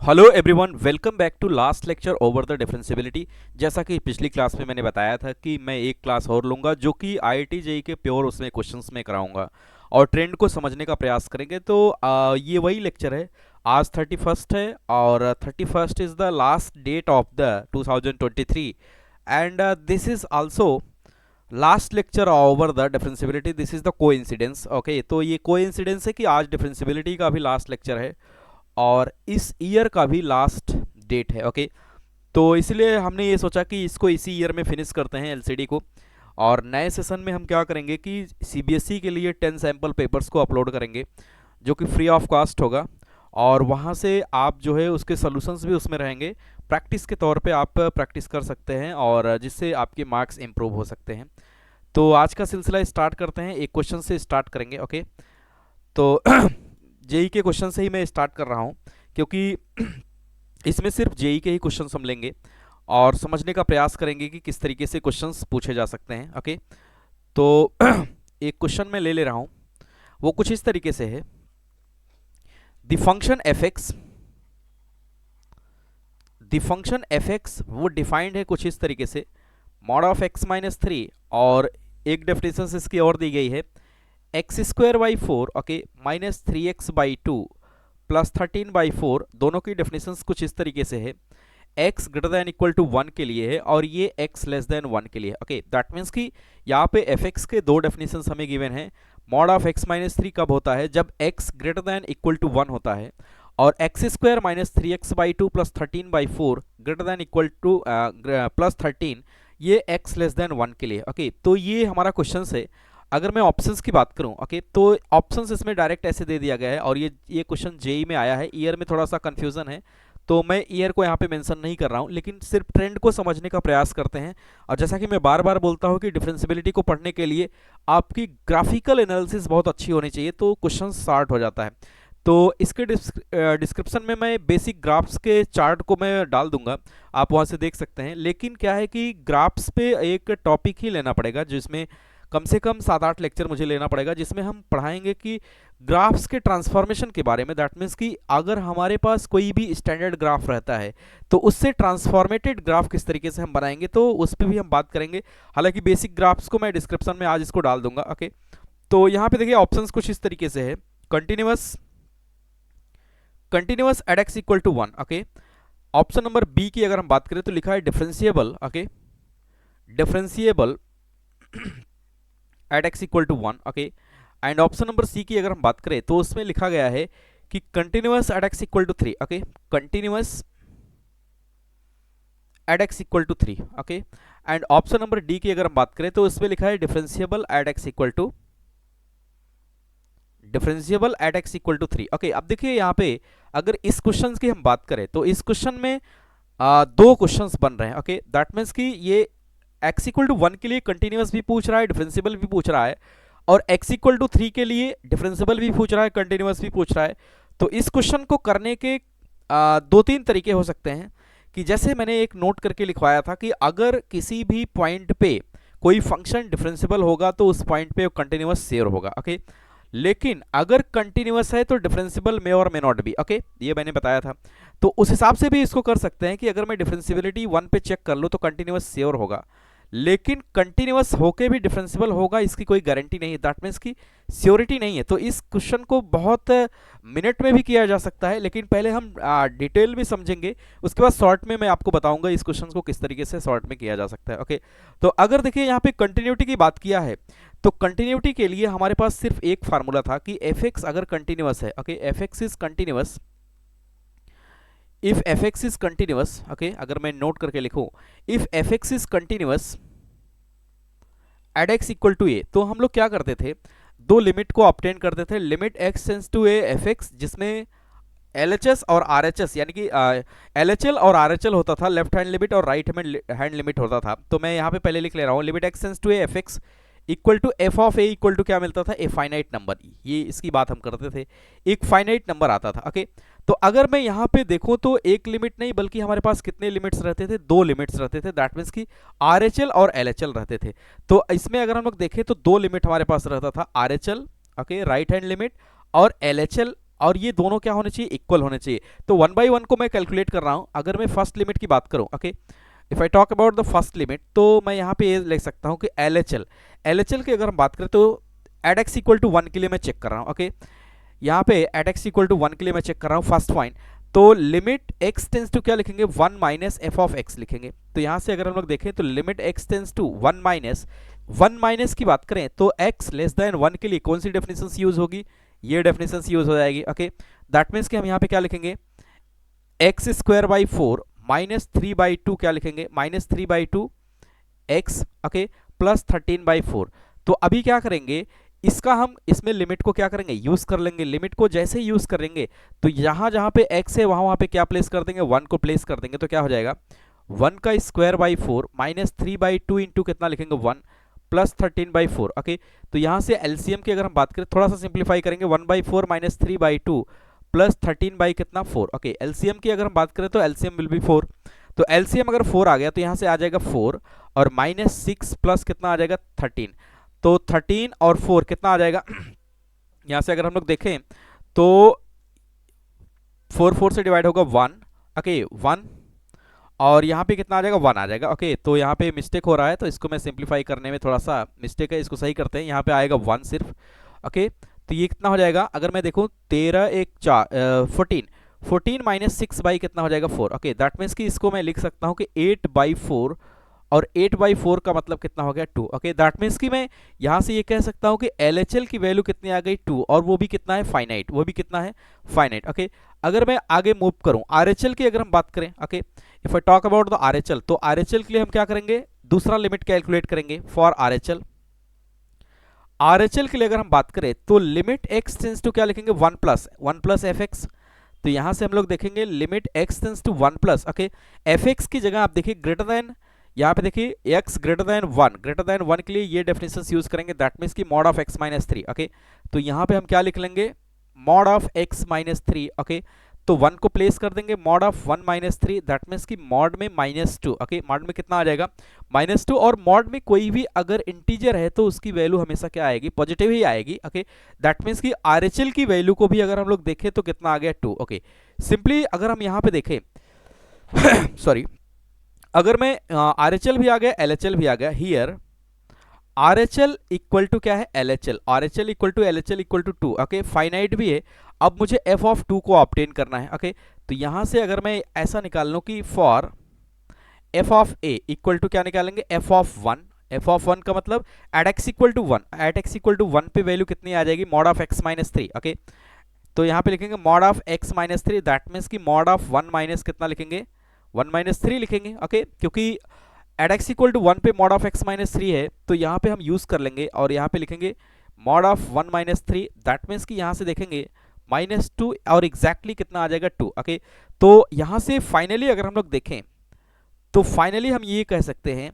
Hello everyone, welcome back to last lecture over the differentiability. जैसा कि पिछली class में मैंने बताया था कि मैं एक क्लास और लूंगा जो कि आईआईटी जेईई के प्योर उसमें क्वेश्चंस में कराऊंगा और ट्रेंड को समझने का प्रयास करेंगे। तो ये वही लेक्चर है। आज 31st है और 31st is the last date of the 2023 and this is also last lecture over the differentiability. This is the coincidence. Okay, तो ये कोइंसिडेंस है कि आज डिफरेंशियबिलिटी का भी लास्ट लेक्चर है और इस ईयर का भी लास्ट डेट है। ओके, तो इसलिए हमने ये सोचा कि इसको इसी ईयर में फिनिश करते हैं एलसीडी को। और नए सेशन में हम क्या करेंगे कि सीबीएसई के लिए 10 सैम्पल पेपर्स को अपलोड करेंगे जो कि फ्री ऑफ कॉस्ट होगा और वहाँ से आप जो है उसके सॉल्यूशंस भी उसमें रहेंगे। प्रैक्टिस के तौर पे आप प्रैक्टिस कर सकते हैं और जिससे आपके मार्क्स इंप्रूव हो सकते हैं। तो आज का सिलसिला स्टार्ट करते हैं, एक क्वेश्चन से स्टार्ट करेंगे। ओके, तो जेई के क्वेश्चन से ही मैं स्टार्ट कर रहा हूँ क्योंकि इसमें सिर्फ जेई के ही क्वेश्चन हम लेंगे और समझने का प्रयास करेंगे कि किस तरीके से क्वेश्चंस पूछे जा सकते हैं। ओके, तो एक क्वेश्चन मैं ले ले रहा हूँ, वो कुछ इस तरीके से है। द फंक्शन एफ एक्स वो डिफाइंड है कुछ इस तरीके से, मॉड ऑफ एक्स माइनस 3, और एक डेफिनेशन इसकी और दी गई है x square by 4 okay minus 3x by 2 plus 13/4। दोनों की डेफिनेशंस कुछ इस तरीके से है, x greater than equal to 1 के लिए है और ये x लेस दैन 1 के लिए। ओके, दैट मीन्स कि यहाँ पे fx के दो डेफिनेशंस हमें गिवन है। मॉड ऑफ x माइनस 3 कब होता है? जब x greater than equal to 1 होता है, और x square minus 3x by 2 plus 13/4 greater than equal to plus 13, ये x लेस दैन 1 के लिए। ओके, तो ये हमारा क्वेश्चन है। अगर मैं ऑप्शंस की बात करूं, ओके, तो ऑप्शंस इसमें डायरेक्ट ऐसे दे दिया गया है और ये क्वेश्चन जेई में आया है। ईयर में थोड़ा सा कंफ्यूजन है तो मैं ईयर को यहाँ पे मेंशन नहीं कर रहा हूँ, लेकिन सिर्फ ट्रेंड को समझने का प्रयास करते हैं। और जैसा कि मैं बार बार बोलता हूँ कि डिफरेंशियबिलिटी को पढ़ने के लिए आपकी ग्राफिकल एनालिसिस बहुत अच्छी होनी चाहिए तो क्वेश्चन स्टार्ट हो जाता है। तो इसके डिस्क्रिप्शन में मैं बेसिक ग्राफ्स के चार्ट को मैं डाल दूंगा, आप वहाँ से देख सकते हैं। लेकिन क्या है कि ग्राफ्स पे एक टॉपिक ही लेना पड़ेगा जिसमें कम से कम 7-8 लेक्चर मुझे लेना पड़ेगा, जिसमें हम पढ़ाएंगे कि ग्राफ्स के ट्रांसफॉर्मेशन के बारे में। दैट मीन्स कि अगर हमारे पास कोई भी स्टैंडर्ड ग्राफ रहता है तो उससे ट्रांसफॉर्मेटेड ग्राफ किस तरीके से हम बनाएंगे, तो उस पर भी हम बात करेंगे। हालांकि बेसिक ग्राफ्स को मैं डिस्क्रिप्शन में आज इसको डाल दूंगा। ओके, तो यहाँ पे देखिए ऑप्शंस कुछ इस तरीके से है। Continuous at x equal to 1। Okay, option number B की अगर हम बात करें तो लिखा है differentiable. Okay, differentiable at x equal to 1। Okay, and option number C की अगर हम बात करें तो उसमें लिखा गया है कि continuous at x equal to 3। Okay, continuous at x equal to 3। Okay, and option number D की अगर हम बात करें तो उसमें लिखा है differentiable at x equal to 3। Okay, अब देखिए यहाँ पे अगर इस क्वेश्चन की हम बात करें तो इस क्वेश्चन में दो क्वेश्चंस बन रहे हैं। ओके, दैट मीन्स कि ये x इक्वल टू 1 के लिए कंटिन्यूअस भी पूछ रहा है, डिफरेंशिएबल भी पूछ रहा है, और x इक्वल टू 3 के लिए डिफरेंशिएबल भी पूछ रहा है, कंटिन्यूअस भी पूछ रहा है। तो इस क्वेश्चन को करने के 2-3 तरीके हो सकते हैं कि जैसे मैंने एक नोट करके लिखवाया था कि अगर किसी भी पॉइंट पे कोई फंक्शन डिफरेंशिएबल होगा तो उस पॉइंट पे कंटिन्यूअस शेयर होगा। ओके, लेकिन अगर कंटिन्यूअस है तो डिफरेंशिएबल मे और मे नॉट बी। ओके, ये मैंने बताया था। तो उस हिसाब से भी इसको कर सकते हैं कि अगर मैं डिफरेंशियबिलिटी 1 पे चेक कर लूँ तो कंटिन्यूअस श्योर होगा, लेकिन कंटिन्यूअस होके भी डिफरेंशिएबल होगा इसकी कोई गारंटी नहीं है। दैट मीन्स की श्योरिटी नहीं है। तो इस क्वेश्चन को बहुत मिनट में भी किया जा सकता है, लेकिन पहले हम डिटेल में समझेंगे, उसके बाद शॉर्ट में मैं आपको बताऊंगा इस क्वेश्चन को किस तरीके से शॉर्ट में किया जा सकता है। ओके, तो अगर देखिए यहाँ पे कंटिन्यूटी की बात किया है तो कंटिन्यूटी के लिए हमारे पास सिर्फ एक फार्मूला था कि एफ एक्स अगर कंटिन्यूअस है। Okay, f x is continuous, if F x is continuous. Okay, अगर मैं नोट करके लिखूं if F x is continuous at x equal to a, तो हम लोग क्या करते थे, दो लिमिट को ऑब्टेन करते थे। Limit x tends to a f x, जिसमें LHS और RHS यानी कि LHL और RHL होता था, लेफ्ट हैंड लिमिट और राइट हैंड लिमिट होता था। तो मैं यहाँ पे पहले लिख ले रहा हूँ limit x tends to a f x equal to f of a equal to क्या मिलता था, ए फाइनाइट नंबर। ये इसकी बात हम करते थे, एक फाइनाइट नंबर आता था। ओके, तो अगर मैं यहाँ पे देखूं तो एक लिमिट नहीं बल्कि हमारे पास कितने लिमिट्स रहते थे, दो लिमिट्स रहते थे। दैट मीन्स कि RHL और LHL रहते थे। तो इसमें अगर हम लोग देखें तो दो लिमिट हमारे पास रहता था, RHL okay right hand limit और LHL और ये दोनों क्या होने चाहिए, इक्वल होने चाहिए। तो 1 बाई 1 को मैं कैलकुलेट कर रहा हूं। अगर मैं फर्स्ट लिमिट की बात करूं, okay, if I talk about the first limit, तो मैं यहाँ पे ये लिख सकता हूँ कि एल एच एल की अगर हम बात करें तो एट एक्स इक्वल टू 1 के लिए मैं चेक कर रहा हूँ। ओके, यहाँ पे एट एक्स इक्वल टू 1 के लिए मैं चेक कर रहा हूँ फर्स्ट पॉइंट। तो लिमिट एक्स टेंस टू क्या लिखेंगे, 1 माइनस एफ ऑफ एक्स लिखेंगे। तो यहाँ से अगर हम लोग देखें तो limit x tends to 1 minus की बात करें तो एक्स लेस देन 1 के लिए कौन सी डेफिनेशन यूज होगी, ये डेफिनेशन यूज हो जाएगी। ओके, दैट मीन्स कि हम यहाँ पे क्या लिखेंगे, x square by 4 minus 3 by 2 क्या लिखेंगे, minus 3 by 2 x, okay, plus 13/4। तो अभी क्या करेंगे, इसका हम इसमें लिमिट को क्या करेंगे, यूज कर लेंगे। लिमिट को जैसे ही यूज करेंगे तो यहां जहां पे x है वहां पे क्या प्लेस कर देंगे, 1 को प्लेस कर देंगे। तो क्या हो जाएगा, 1 का स्क्वायर बाई 4 माइनस 3/2 इंटू कितना लिखेंगे, 1 प्लस 13/4। ओके, तो यहां से एलसीएम की अगर हम बात करें, थोड़ा सा सिंप्लीफाई करेंगे, 1/4 माइनस 3/2 प्लस 13 बाई कितना 4। ओके, एलसीएम की अगर हम बात करें तो एलसीएम विल बी 4। तो एलसीएम अगर 4 आ गया तो यहां से आ जाएगा 4 और माइनस 6 प्लस कितना आ जाएगा 13। तो 13 और 4 कितना आ जाएगा यहां से अगर हम लोग देखें तो 4 से डिवाइड होगा 1। ओके, 1 और यहाँ पे कितना आ जाएगा, 1 आ जाएगा। ओके, तो यहाँ पे मिस्टेक हो रहा है तो इसको मैं सिंप्लीफाई करने में थोड़ा सा मिस्टेक है, इसको सही करते हैं। यहाँ पे आएगा 1 सिर्फ। ओके, तो ये कितना हो जाएगा, अगर मैं देखूँ 13 1 4 14 माइनस 6 बाई कितना हो जाएगा 4। ओके, दैट मीन्स कि इसको मैं लिख सकता हूँ कि 8/4 और 8/4 का मतलब कितना हो गया 2। ओके, दैट मीन्स कि मैं यहाँ से ये कह सकता हूँ कि एलएचएल की वैल्यू कितनी आ गई 2, और वो भी कितना है, फाइनाइट, वो भी कितना है, फाइनाइट। ओके, अगर मैं आगे मूव करूँ आरएचएल की अगर हम बात करें, okay, if I talk about the RHL, तो आरएचएल के लिए हम क्या करेंगे, दूसरा लिमिट कैलकुलेट करेंगे फॉर आरएचएल। आरएचएल के लिए अगर हम बात करें तो लिमिट एक्स टेंस टू क्या लिखेंगे, 1 प्लस एफ एक्स। तो यहां से हम लोग देखेंगे limit x tends to 1 plus, okay, f x की जगह आप देखिए ग्रेटर देन, यहाँ पे देखिए x ग्रेटर देन 1 के लिए ये डेफिनेशन यूज करेंगे, दैट मीन्स की mod of x minus 3। Okay, तो यहाँ पे हम क्या लिख लेंगे, mod of x minus 3। Okay, तो 1 को प्लेस कर देंगे, mod of 1 minus 3, that means की मॉड में -2। ओके, मॉड में कितना आ जाएगा, -2, और मॉड में कोई भी अगर इंटीजर है तो उसकी वैल्यू हमेशा क्या आएगी, पॉजिटिव ही आएगी। ओके, दैट मीन्स की आरएचएल की वैल्यू को भी अगर हम लोग देखें तो कितना आ गया 2। ओके, सिंपली अगर हम यहाँ पे देखें सॉरी, अगर मैं आरएचएल भी आ गया, एलएचएल भी आ गया, हियर आरएचएल इक्वल टू क्या है, LHL, RHL equal to LHL equal to 2। Okay, finite भी है। अब मुझे एफ ऑफ 2 को ऑब्टेन करना है। ओके, तो यहां से अगर मैं ऐसा निकाल लूं कि for f of a equal to क्या निकालेंगे, एफ ऑफ 1। एफ ऑफ 1 का मतलब at x equal to 1, at x equal to 1 पे वैल्यू कितनी आ जाएगी, mod of x minus 3। Okay, तो यहाँ पे लिखेंगे mod of x minus 3, that means की मॉड ऑफ 1 माइनस कितना लिखेंगे, 1 माइनस 3 लिखेंगे। ओके, क्योंकि एट एक्स इक्वल टू 1 पे मॉड ऑफ एक्स माइनस 3 है तो यहाँ पे हम यूज कर लेंगे और यहाँ पे लिखेंगे mod of 1 minus 3, that means कि यहाँ से देखेंगे -2 और एग्जैक्टली कितना आ जाएगा 2। ओके, तो यहाँ से फाइनली अगर हम लोग देखें तो फाइनली हम ये कह सकते हैं,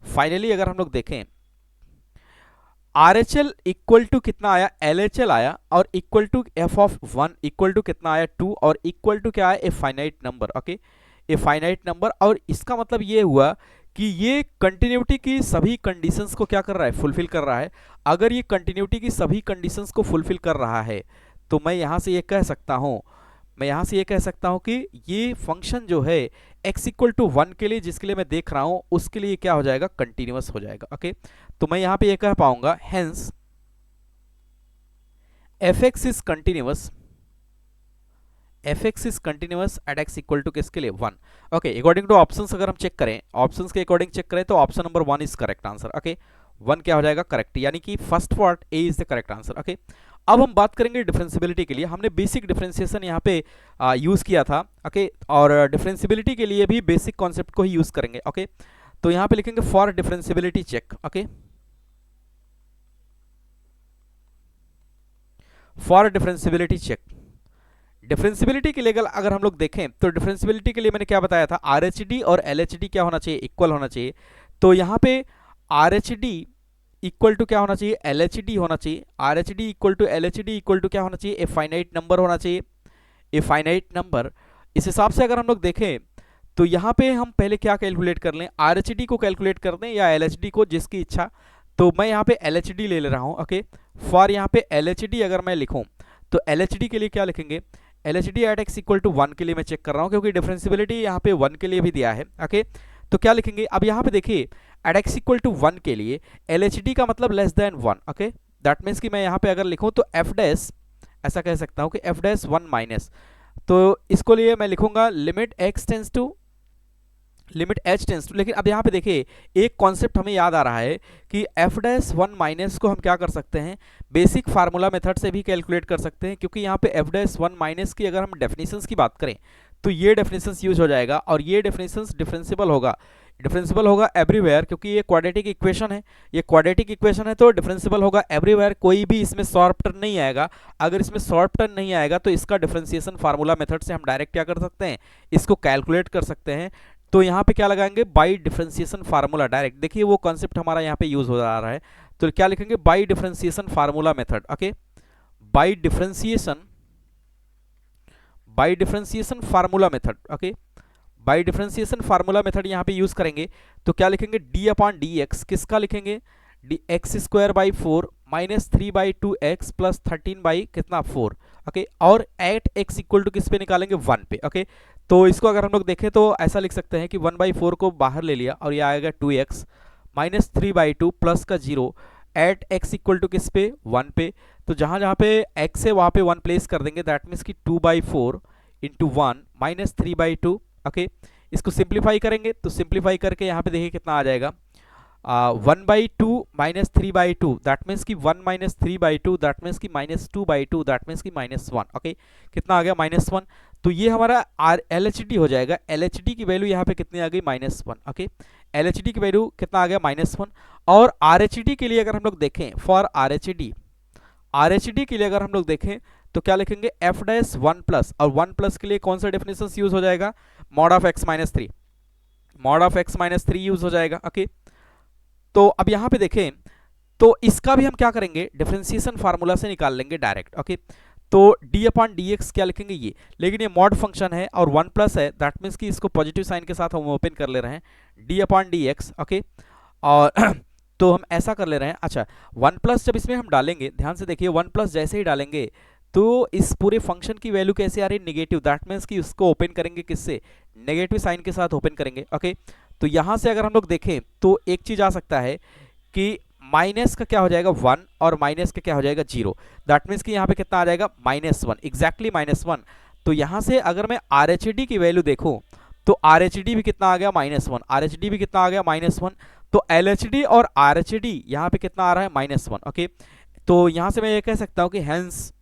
फाइनली अगर हम लोग देखें आरएचएल इक्वल टू कितना आया, एलएचएल आया, और equal to f of 1 equal to कितना आया 2, और इक्वल टू क्या है, a finite number. Okay, a finite number, और इसका मतलब ये हुआ कि ये कंटिन्यूटी की सभी कंडीशंस को क्या कर रहा है, फुलफिल कर रहा है। अगर ये कंटिन्यूटी की सभी कंडीशंस को फुलफिल कर रहा है तो मैं यहां से ये कह सकता हूं, मैं यहां से ये कह सकता हूं कि ये फंक्शन जो है x इक्वल टू 1 के लिए, जिसके लिए मैं देख रहा हूं, उसके लिए क्या हो जाएगा, कंटिन्यूअस हो जाएगा। ओके, तो मैं यहां पे ये कह पाऊंगा hence fx is continuous, fx is continuous at x equal to किसके लिए, 1। ओके, अकॉर्डिंग टू ऑप्शंस अगर हम चेक करें, ऑप्शंस के अकॉर्डिंग चेक करें तो option number 1 is correct answer. Okay, 1 क्या हो जाएगा, करेक्ट, यानी कि first part A is the correct answer. Okay, अब हम बात करेंगे डिफरेंशियबिलिटी के लिए। हमने बेसिक डिफरेंशिएशन यहाँ पे यूज किया था। ओके, और डिफरेंशियबिलिटी के लिए भी बेसिक कॉन्सेप्ट को ही यूज करेंगे। ओके, तो यहाँ पे लिखेंगे for differentiability check. Okay, for differentiability check, differentiability के लिए अगर हम लोग देखें तो डिफरेंशियबिलिटी के लिए मैंने क्या बताया था, आरएचडी और एलएचडी क्या होना चाहिए, इक्वल होना चाहिए। तो यहाँ पे आरएचडी इक्वल टू क्या होना चाहिए, एलएचडी होना चाहिए। RHD equal to LHD equal to क्या होना चाहिए, ए फाइनाइट नंबर होना चाहिए, ए फाइनाइट नंबर। इस हिसाब से अगर हम लोग देखें तो यहाँ पे हम पहले क्या कैलकुलेट कर लें, आरएचडी को कैलकुलेट कर दें या एलएचडी को, जिसकी इच्छा। तो मैं यहाँ पे एलएचडी ले रहा हूँ। ओके, फॉर यहाँ पे एलएचडी अगर मैं लिखूँ तो LHD के लिए क्या लिखेंगे, LHD at x equal to 1 के लिए मैं चेक कर रहा हूँ क्योंकि डिफरेंशियबिलिटी यहाँ पे 1 के लिए भी दिया है। ओके, तो क्या लिखेंगे, अब यहाँ पे देखिए एट x इक्वल टू 1 के लिए LHD का मतलब less than 1। Okay, that means कि मैं यहाँ पे अगर लिखूँ तो f डैश, ऐसा कह सकता हूँ कि f डैश 1 माइनस, तो इसको लिए मैं लिखूंगा लिमिट h टेंस टू, लेकिन अब यहाँ पे देखिए एक कॉन्सेप्ट हमें याद आ रहा है कि f डैश 1 माइनस को हम क्या कर सकते हैं, बेसिक फार्मूला मेथड से भी कैलकुलेट कर सकते हैं, क्योंकि यहाँ पे f डैश 1 माइनस की अगर हम डेफिनेशंस की बात करें तो ये डेफिनेशंस यूज हो जाएगा और ये डेफिनेशंस डिफरेंशियबल होगा एवरीवेयर, क्योंकि ये क्वाड्रेटिक इक्वेशन है, ये क्वाड्रेटिक इक्वेशन है तो डिफरेंशियबल होगा एवरीवेयर, कोई भी इसमें शॉर्ट टर्म नहीं आएगा। अगर इसमें शॉर्ट टर्म नहीं आएगा तो इसका डिफरेंशिएशन फार्मूला मेथड से हम डायरेक्ट क्या कर सकते हैं, इसको कैलकुलेट कर सकते हैं। तो यहाँ पे क्या लगाएंगे, बाई डिफरेंशिएशन फार्मूला डायरेक्ट, देखिए वो कॉन्सेप्ट हमारा यहाँ पे यूज हो जा रहा है, तो क्या लिखेंगे, by differentiation formula method. Okay, by differentiation formula method. Okay, by differentiation formula method यहाँ पे यूज करेंगे तो क्या लिखेंगे, d अपॉन डी एक्स, किसका लिखेंगे, D x square by 4 minus 3/2x plus 13 by कितना 4। ओके, और एट x इक्वल टू किस पे निकालेंगे, 1 पे। ओके, तो इसको अगर हम लोग देखें तो ऐसा लिख सकते हैं कि 1/4 को बाहर ले लिया और ये आएगा 2x माइनस 3/2 प्लस का 0 एट x इक्वल टू किस पे, 1 पे। तो जहाँ जहाँ पे x है वहाँ पे 1 प्लेस कर देंगे, दैट मीन्स कि 2/4 इंटू 1 माइनस 3/2। ओके, इसको सिंप्लीफाई करेंगे तो सिंप्लीफाई करके यहाँ पे देखिए कितना आ जाएगा, 1/2 माइनस 3/2, दैट मीन्स कि 1 माइनस 3/2, दैट मीन्स कि माइनस 2/2, दैट मीन्स कि -1। ओके, कितना आ गया, -1। तो ये हमारा LHD हो जाएगा, LHD की वैल्यू यहाँ पे कितनी आ गई, -1। ओके, LHD की वैल्यू कितना आ गया, -1। और RHD के लिए अगर हम लोग देखें, फॉर RHD के लिए अगर हम लोग देखें तो क्या लिखेंगे, f डैश 1 प्लस, और 1 प्लस के लिए कौन सा डेफिनेशन यूज हो जाएगा, mod of x minus 3, mod of x minus 3 use हो जाएगा। ओके, तो अब यहाँ पे देखें तो इसका भी हम क्या करेंगे, डिफरेंशिएशन फार्मूला से निकाल लेंगे डायरेक्ट। ओके, तो d अपॉन डी एक्स क्या लिखेंगे ये, लेकिन ये मॉड फंक्शन है और 1 प्लस है, दैट मीन्स कि इसको पॉजिटिव साइन के साथ हम ओपन कर ले रहे हैं, d upon D x. Okay, और तो हम ऐसा कर ले रहे हैं, अच्छा 1 प्लस जब इसमें हम डालेंगे, ध्यान से देखिए 1 प्लस जैसे ही डालेंगे तो इस पूरे फंक्शन की वैल्यू कैसे आ रही है, नेगेटिव, दैट मीन्स कि उसको ओपन करेंगे किससे, नेगेटिव साइन के साथ ओपन करेंगे। ओके, तो यहाँ से अगर हम लोग देखें तो एक चीज आ सकता है कि माइनस का क्या हो जाएगा 1 और माइनस का क्या हो जाएगा 0, दैट मीन्स कि यहाँ पे कितना आ जाएगा, -1, एग्जैक्टली -1। तो यहाँ से अगर मैं RHD की वैल्यू देखूँ तो RHD भी कितना आ गया, -1, RHD भी कितना आ गया, -1। तो LHD और RHD यहाँ पे कितना आ रहा है, -1। ओके, तो यहाँ से मैं ये कह सकता हूँ कि hence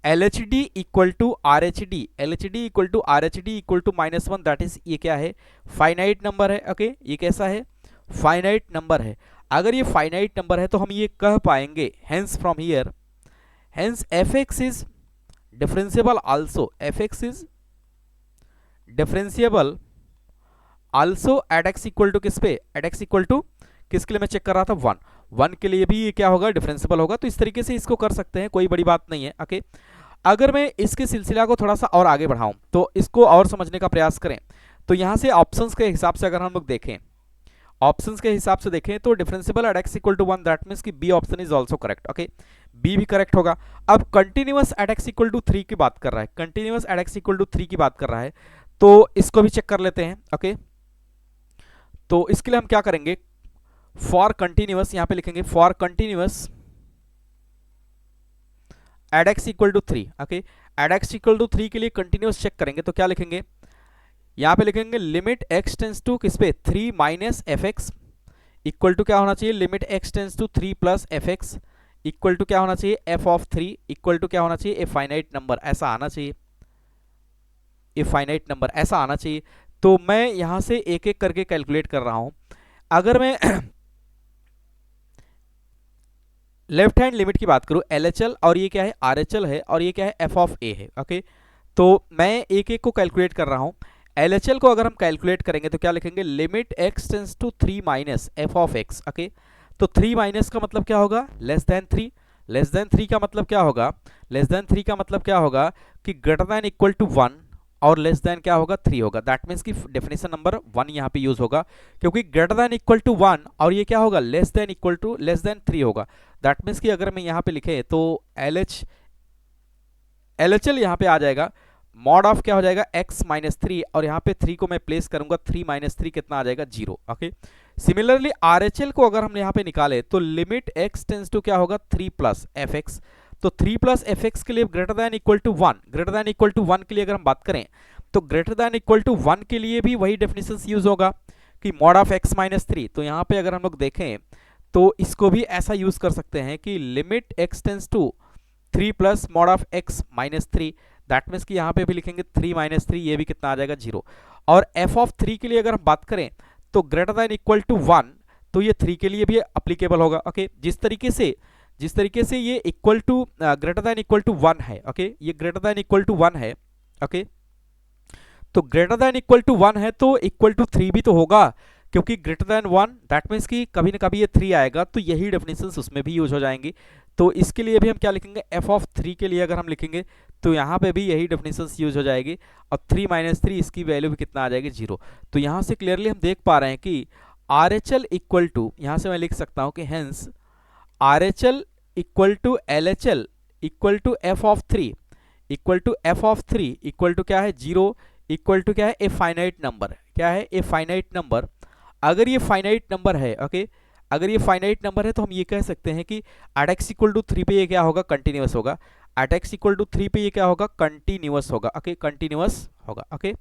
LHD equal to RHD, LHD equal to RHD equal to -1, that is ये क्या है, फाइनाइट नंबर है। ओके, ये कैसा है, फाइनाइट नंबर है। अगर ये फाइनाइट नंबर है तो हम ये कह पाएंगे hence from here, hence fx is differentiable also, fx is differentiable also at x equal to किस पे, एट x इक्वल टू किसके लिए मैं चेक कर रहा था, 1 के लिए भी ये क्या होगा, डिफरेंशिएबल होगा। तो इस तरीके से इसको कर सकते हैं, कोई बड़ी बात नहीं है। ओके, अगर मैं इसके सिलसिला को थोड़ा सा और आगे बढ़ाऊं तो इसको और समझने का प्रयास करें, तो यहाँ से ऑप्शंस के हिसाब से अगर हम लोग देखें, ऑप्शंस के हिसाब से देखें तो differentiable at x equal to 1, that means कि B option is also correct. Okay, B भी करेक्ट होगा। अब continuous at x equal to 3 की बात कर रहा है, continuous at x equal to 3 की बात कर रहा है, तो इसको भी चेक कर लेते हैं। ओके, तो इसके लिए हम क्या करेंगे, फॉर कंटिन्यूअस यहाँ पे लिखेंगे, for continuous at x equal to 3। Okay, at x equal to 3 के लिए कंटिन्यूअस चेक करेंगे तो क्या लिखेंगे, यहाँ पे लिखेंगे लिमिट x टेंस टू किस पे, 3 माइनस fx इक्वल टू क्या होना चाहिए, limit x tends to 3 plus fx equal to क्या होना चाहिए, f ऑफ 3 इक्वल टू क्या होना चाहिए, ए फाइनाइट नंबर, ऐसा आना चाहिए, ए फाइनाइट नंबर ऐसा आना चाहिए। तो मैं यहां से एक एक करके कैलकुलेट कर रहा हूं। अगर मैं लेफ्ट हैंड लिमिट की बात करूं, LHL और ये क्या है, RHL है, और ये क्या है, f ऑफ a है। ओके, तो मैं एक एक को कैलकुलेट कर रहा हूं। LHL को अगर हम कैलकुलेट करेंगे तो क्या लिखेंगे, limit x tends to 3 minus f of x। Okay, तो 3 माइनस का मतलब क्या होगा, लेस देन 3, लेस देन 3 का मतलब क्या होगा, लेस देन 3 का मतलब क्या होगा कि ग्रेटर देन इक्वल टू 1 और लेस देन क्या होगा, 3 होगा। दैट मीन्स कि डेफिनेशन नंबर 1 यहाँ पे यूज होगा, क्योंकि ग्रेटर देन इक्वल टू 1 और ये क्या होगा, लेस देन 3 होगा। दैट मीन्स कि अगर मैं यहाँ पे लिखे तो LHL यहाँ पे आ जाएगा, मॉड ऑफ क्या हो जाएगा x माइनस 3, और यहाँ पे 3 को मैं प्लेस करूंगा, 3 माइनस 3 कितना आ जाएगा 0। ओके, सिमिलरली RHL को अगर हम यहाँ पे निकाले तो लिमिट x टेंस टू क्या होगा 3 प्लस एफ एक्स। तो 3 प्लस एफ एक्स के लिए greater than equal to 1, greater than equal to 1 के लिए अगर हम बात करें तो ग्रेटर दैन इक्वल टू 1 के लिए भी वही डेफिनेशन यूज होगा कि मॉड ऑफ x माइनस 3। तो यहाँ पे अगर हम लोग देखें तो इसको भी ऐसा यूज कर सकते हैं कि limit x tends to 3 plus mod of x minus 3, that means कि यहाँ पे भी लिखेंगे 3 माइनस 3, ये भी कितना आ जाएगा 0। और f ऑफ 3 के लिए अगर हम बात करें तो ग्रेटर दैन इक्वल टू 1, तो ये 3 के लिए भी अप्लीकेबल होगा। ओके, जिस तरीके से ये equal to greater than equal to 1 है। ओके, ये ग्रेटर दैन इक्वल टू 1 है। ओके, तो ग्रेटर दैन इक्वल टू 1 है तो इक्वल टू 3 भी तो होगा, क्योंकि ग्रेटर दैन 1 दैट मीन्स कि कभी ना कभी ये 3 आएगा, तो यही डेफिनेशंस उसमें भी यूज हो जाएंगी। तो इसके लिए भी हम क्या लिखेंगे, f ऑफ 3 के लिए अगर हम लिखेंगे तो यहाँ पे भी यही डेफिनेशंस यूज हो जाएगी, और 3 माइनस 3 इसकी वैल्यू भी कितना आ जाएगी 0। तो यहाँ से क्लियरली हम देख पा रहे हैं कि RHL इक्वल टू, यहाँ से मैं लिख सकता हूँ कि hence RHL equal to LHL equal to f of 3 equal to f of 3 equal to क्या है 0, इक्वल टू क्या है ए फाइनाइट नंबर। क्या है, ए फाइनाइट नंबर। अगर ये फाइनाइट नंबर है, ओके, अगर ये फाइनाइट नंबर है तो हम ये कह सकते हैं कि एट x इक्वल टू 3 पे ये क्या होगा, कंटिन्यूअस होगा। एट x इक्वल टू 3 पे ये क्या होगा, कंटिन्यूअस होगा। ओके, कंटिन्यूअस होगा। ओके,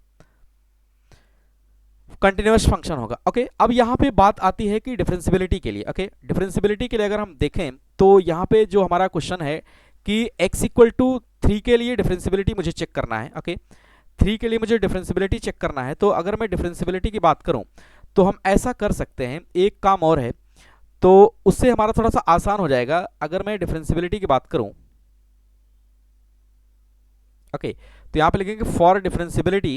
कंटिन्यूअस फंक्शन होगा। ओके, अब यहाँ पे बात आती है कि डिफरेंशियबिलिटी के लिए। ओके, डिफरेंशियबिलिटी के लिए अगर हम देखें तो यहाँ पे जो हमारा क्वेश्चन है कि x इक्वल टू 3 के लिए डिफरेंशियबिलिटी मुझे चेक करना है। ओके, 3 के लिए मुझे डिफरेंशियबिलिटी चेक करना है। तो अगर मैं डिफरेंशियबिलिटी की बात करूं तो हम ऐसा कर सकते हैं, एक काम और है, तो उससे हमारा थोड़ा सा आसान हो जाएगा। अगर मैं डिफरेंशियबिलिटी की बात करूं, ओके, तो यहां पे लिखेंगे for differentiability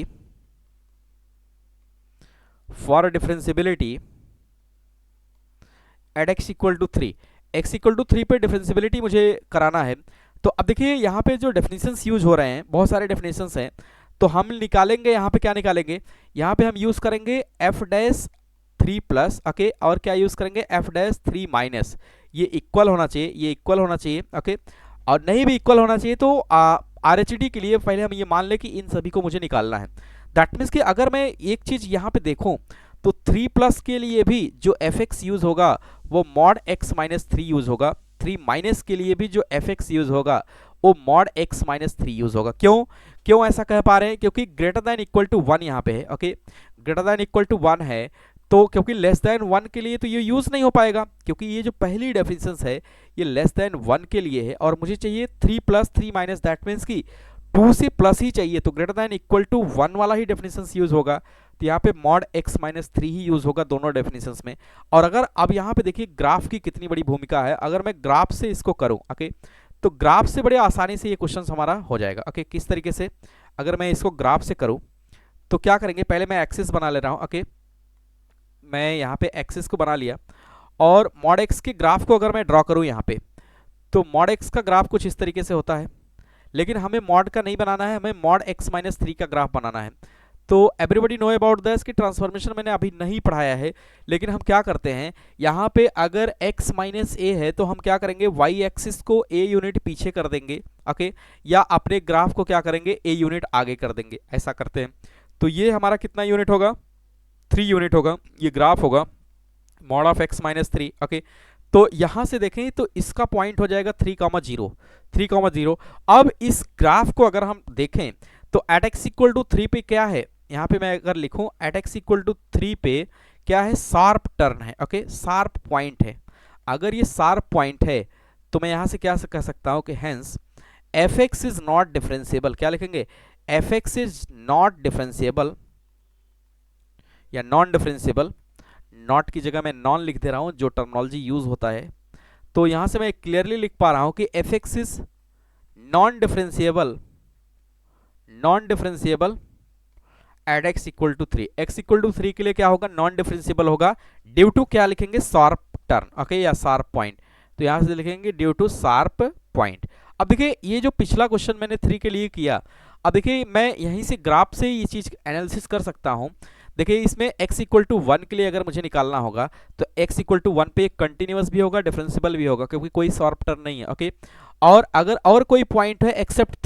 at x equal to 3, x equal to 3 पे डिफरेंशियबिलिटी मुझे कराना है। तो अब देखिए यहाँ पे जो डेफिनेशंस यूज हो रहे हैं, बहुत सारे डेफिनेशंस हैं, तो हम निकालेंगे यहाँ पे क्या निकालेंगे, यहाँ पे हम यूज करेंगे f डैश 3 प्लस, ओके, और क्या यूज करेंगे f डैश 3 माइनस। ये इक्वल होना चाहिए, ये इक्वल होना चाहिए। ओके, और नहीं भी इक्वल होना चाहिए तो RHD के लिए पहले हम ये मान लें कि इन सभी को मुझे निकालना है। दैट मीन्स कि अगर मैं एक चीज यहाँ पे देखूं तो 3 प्लस के लिए भी जो fx यूज होगा वो मॉड x माइनस 3 यूज होगा। 3 माइनस के लिए भी जो fx यूज होगा वो मॉड x माइनस 3 यूज होगा। क्यों ऐसा कह पा रहे हैं, क्योंकि ग्रेटर दैन इक्वल टू 1 यहाँ पे है। Okay, greater than equal to 1 है, तो क्योंकि लेस दैन 1 के लिए तो ये यूज नहीं हो पाएगा, क्योंकि ये जो पहली डेफिनेशन है ये लेस दैन 1 के लिए है, और मुझे चाहिए 3 प्लस 3 माइनस, दैट मीन्स की 2 से प्लस ही चाहिए, तो ग्रेटर दैन इक्वल टू 1 वाला ही डेफिनेशन यूज होगा। तो यहाँ पे मॉड x माइनस 3 ही यूज होगा दोनों डेफिनेशंस में। और अगर अब यहाँ पे देखिए ग्राफ की कितनी बड़ी भूमिका है, अगर मैं ग्राफ से इसको करूँ, ओके, तो ग्राफ से बड़े आसानी से ये क्वेश्चन हमारा हो जाएगा। ओके, किस तरीके से, अगर मैं इसको ग्राफ से करूँ तो क्या करेंगे, पहले मैं एक्सिस बना ले रहा हूँ। ओके, मैं यहाँ पे एक्सिस को बना लिया, और मॉड x के ग्राफ को अगर मैं ड्रॉ करूँ यहाँ पे, तो मॉड x का ग्राफ कुछ इस तरीके से होता है, लेकिन हमें मॉड का नहीं बनाना है, हमें मॉड x माइनस 3 का ग्राफ बनाना है। तो एवरीबॉडी नो अबाउट दिस कि ट्रांसफॉर्मेशन मैंने अभी नहीं पढ़ाया है, लेकिन हम क्या करते हैं, यहाँ पे अगर x माइनस a है तो हम क्या करेंगे, y एक्सिस को a यूनिट पीछे कर देंगे। ओके, या अपने ग्राफ को क्या करेंगे, a यूनिट आगे कर देंगे, ऐसा करते हैं। तो ये हमारा कितना यूनिट होगा, 3 यूनिट होगा, ये ग्राफ होगा mod of x minus 3। Okay, तो यहां से देखें तो इसका पॉइंट हो जाएगा 3,0। अब इस ग्राफ को अगर हम देखें तो एट x इक्वल टू 3 पे क्या है, यहाँ पे मैं अगर लिखूं एट x इक्वल टू 3 पे क्या है, शार्प टर्न है। ओके, शार्प पॉइंट है। अगर ये शार्प पॉइंट है तो मैं यहां से क्या कह सकता हूं कि hence fx is not differentiable. क्या लिखेंगे, fx इज नॉट डिफरेंशिएबल या नॉन डिफरेंशिएबल। नॉट की जगह मैं नॉन लिख दे रहा हूं, जो टर्मिनोलॉजी यूज होता है। तो यहां से मैं क्लियरली लिख पा रहा हूं कि fx is non differentiable at x equal to 3। x equal to 3 के लिए क्या होगा, नॉन डिफरेंशिएबल होगा ड्यू टू क्या लिखेंगे, शार्प टर्न। ओके, या शार्प पॉइंट, तो यहां से लिखेंगे ड्यू टू शार्प पॉइंट। अब देखिए ये जो पिछला क्वेश्चन मैंने 3 के लिए किया, अब देखिए मैं यहीं से ग्राफ से ये चीज एनालिसिस कर सकता हूं। देखिए इसमें x इक्वल टू 1 के लिए अगर मुझे निकालना होगा तो x इक्वल टू 1 पे कंटिन्यूअस भी होगा, डिफरेंशियल भी होगा, क्योंकि कोई शॉर्प टर्म नहीं है। ओके, और अगर और कोई पॉइंट है एक्सेप्ट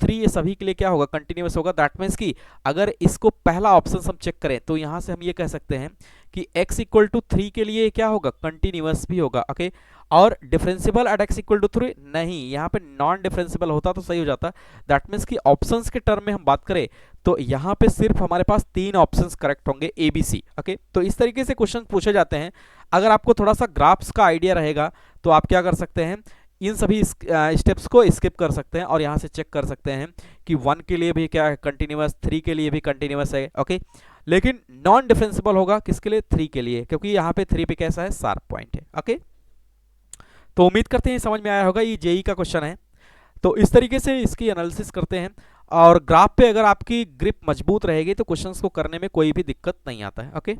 3 ये सभी के लिए क्या होगा, कंटिन्यूअस होगा। दैट मीन्स कि अगर इसको पहला ऑप्शन हम चेक करें तो यहां से हम ये कह सकते हैं कि x इक्वल टू 3 के लिए क्या होगा, कंटिन्यूअस भी होगा। ओके, और differential at x equal to 3 नहीं, यहाँ पे नॉन डिफरेंशियल होता तो सही हो जाता। दैट मीन्स कि ऑप्शंस के टर्म में हम बात करें तो यहाँ पे सिर्फ हमारे पास 3 ऑप्शंस करेक्ट होंगे, ए बी सी। ओके, तो इस तरीके से क्वेश्चन पूछे जाते हैं। अगर आपको थोड़ा सा ग्राफ्स का आइडिया रहेगा तो आप क्या कर सकते हैं, इन सभी स्टेप्स को स्किप कर सकते हैं और यहाँ से चेक कर सकते हैं कि 1 के लिए भी क्या है कंटिन्यूअस, 3 के लिए भी कंटिन्यूअस है। ओके, लेकिन नॉन डिफरेंशियल होगा किसके लिए, 3 के लिए, क्योंकि यहाँ पे 3 पे कैसा है, शार्प पॉइंट है। ओके, तो उम्मीद करते हैं समझ में आया होगा, ये जेई का क्वेश्चन है। तो इस तरीके से इसकी एनालिसिस करते हैं, और ग्राफ पे अगर आपकी ग्रिप मजबूत रहेगी तो क्वेश्चंस को करने में कोई भी दिक्कत नहीं आता है। Okay,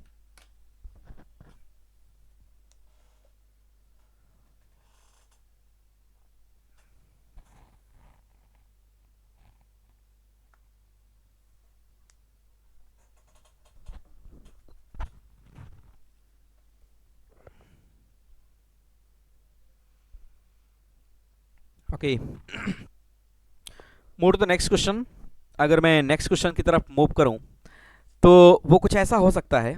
okay, move to the next question. अगर मैं नेक्स्ट क्वेश्चन की तरफ मूव करूं तो वो कुछ ऐसा हो सकता है,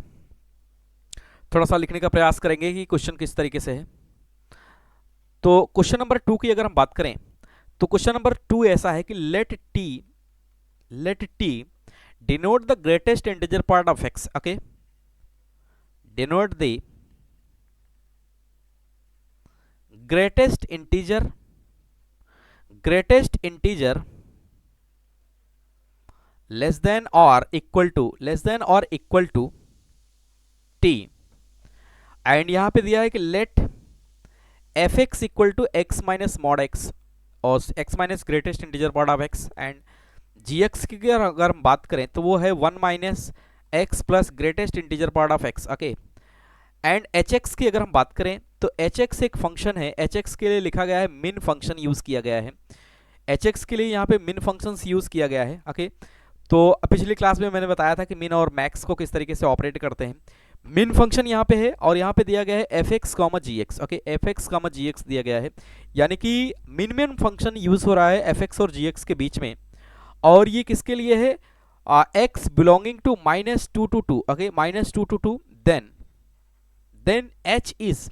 थोड़ा सा लिखने का प्रयास करेंगे कि क्वेश्चन किस तरीके से है। तो क्वेश्चन नंबर 2 की अगर हम बात करें तो क्वेश्चन नंबर 2 ऐसा है कि let t denote the greatest integer part of x। Okay, denote the greatest integer less than or equal to t, and यहां पे दिया है कि let fx equal to x minus mod x और x minus greatest integer part of x, and gx की अगर हम बात करें तो वो है 1 minus x plus greatest integer part of x। Okay, and hx की अगर हम बात करें तो hx एक फंक्शन है, hx के लिए लिखा गया है मिन फंक्शन यूज किया गया है, hx के लिए यहाँ पे मिन फंक्शंस यूज किया गया है। ओके, तो पिछली क्लास में मैंने बताया था कि मिन और मैक्स को किस तरीके से ऑपरेट करते हैं। मिन फंक्शन यहाँ पे है और यहाँ पे दिया गया है fx, gx। Okay, fx, gx दिया गया है, यानी कि मिन फंक्शन यूज हो रहा है fx और gx के बीच में, और ये किसके लिए है, x belonging to -2 to 2। Okay, -2 to 2, then h is,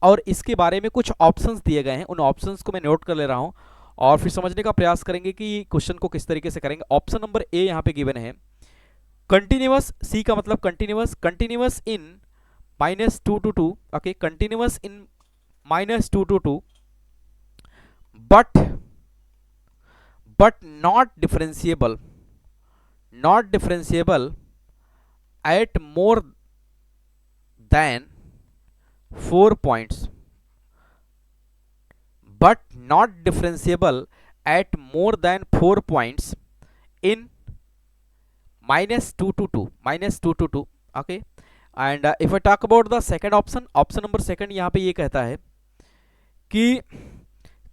और इसके बारे में कुछ ऑप्शंस दिए गए हैं, उन ऑप्शंस को मैं नोट कर ले रहा हूं और फिर समझने का प्रयास करेंगे कि क्वेश्चन को किस तरीके से करेंगे। ऑप्शन नंबर ए यहां पे गिवन है कंटिन्यूअस, सी का मतलब continuous in -2 to 2। Okay, continuous in -2 to 2 but not differentiable eight more than 4 points, but not differentiable at more than 4 points in -2 to 2। okay, and if I talk about the second option number second, यहाँ पे ये कहता है कि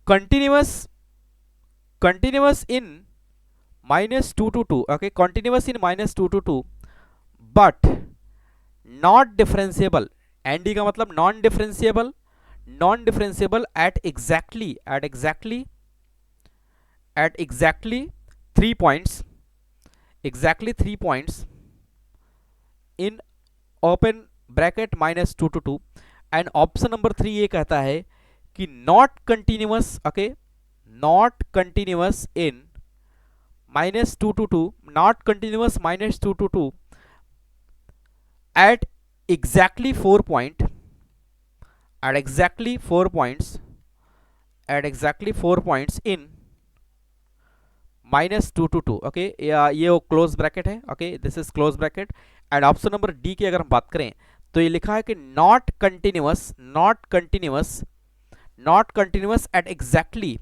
continuous in -2 to 2। okay, continuous in -2 to 2 but not differentiable, and D का मतलब non differentiable at exactly 3 points, in open bracket -2 to 2। And option number 3 ये कहता है कि not continuous, okay, not continuous in -2 to 2, not continuous -2 to 2 at exactly 4 points in -2 to 2। Okay, ये वो close bracket है। Okay, this is close bracket. And option number D की अगर हम बात करें तो ये लिखा है कि not continuous at exactly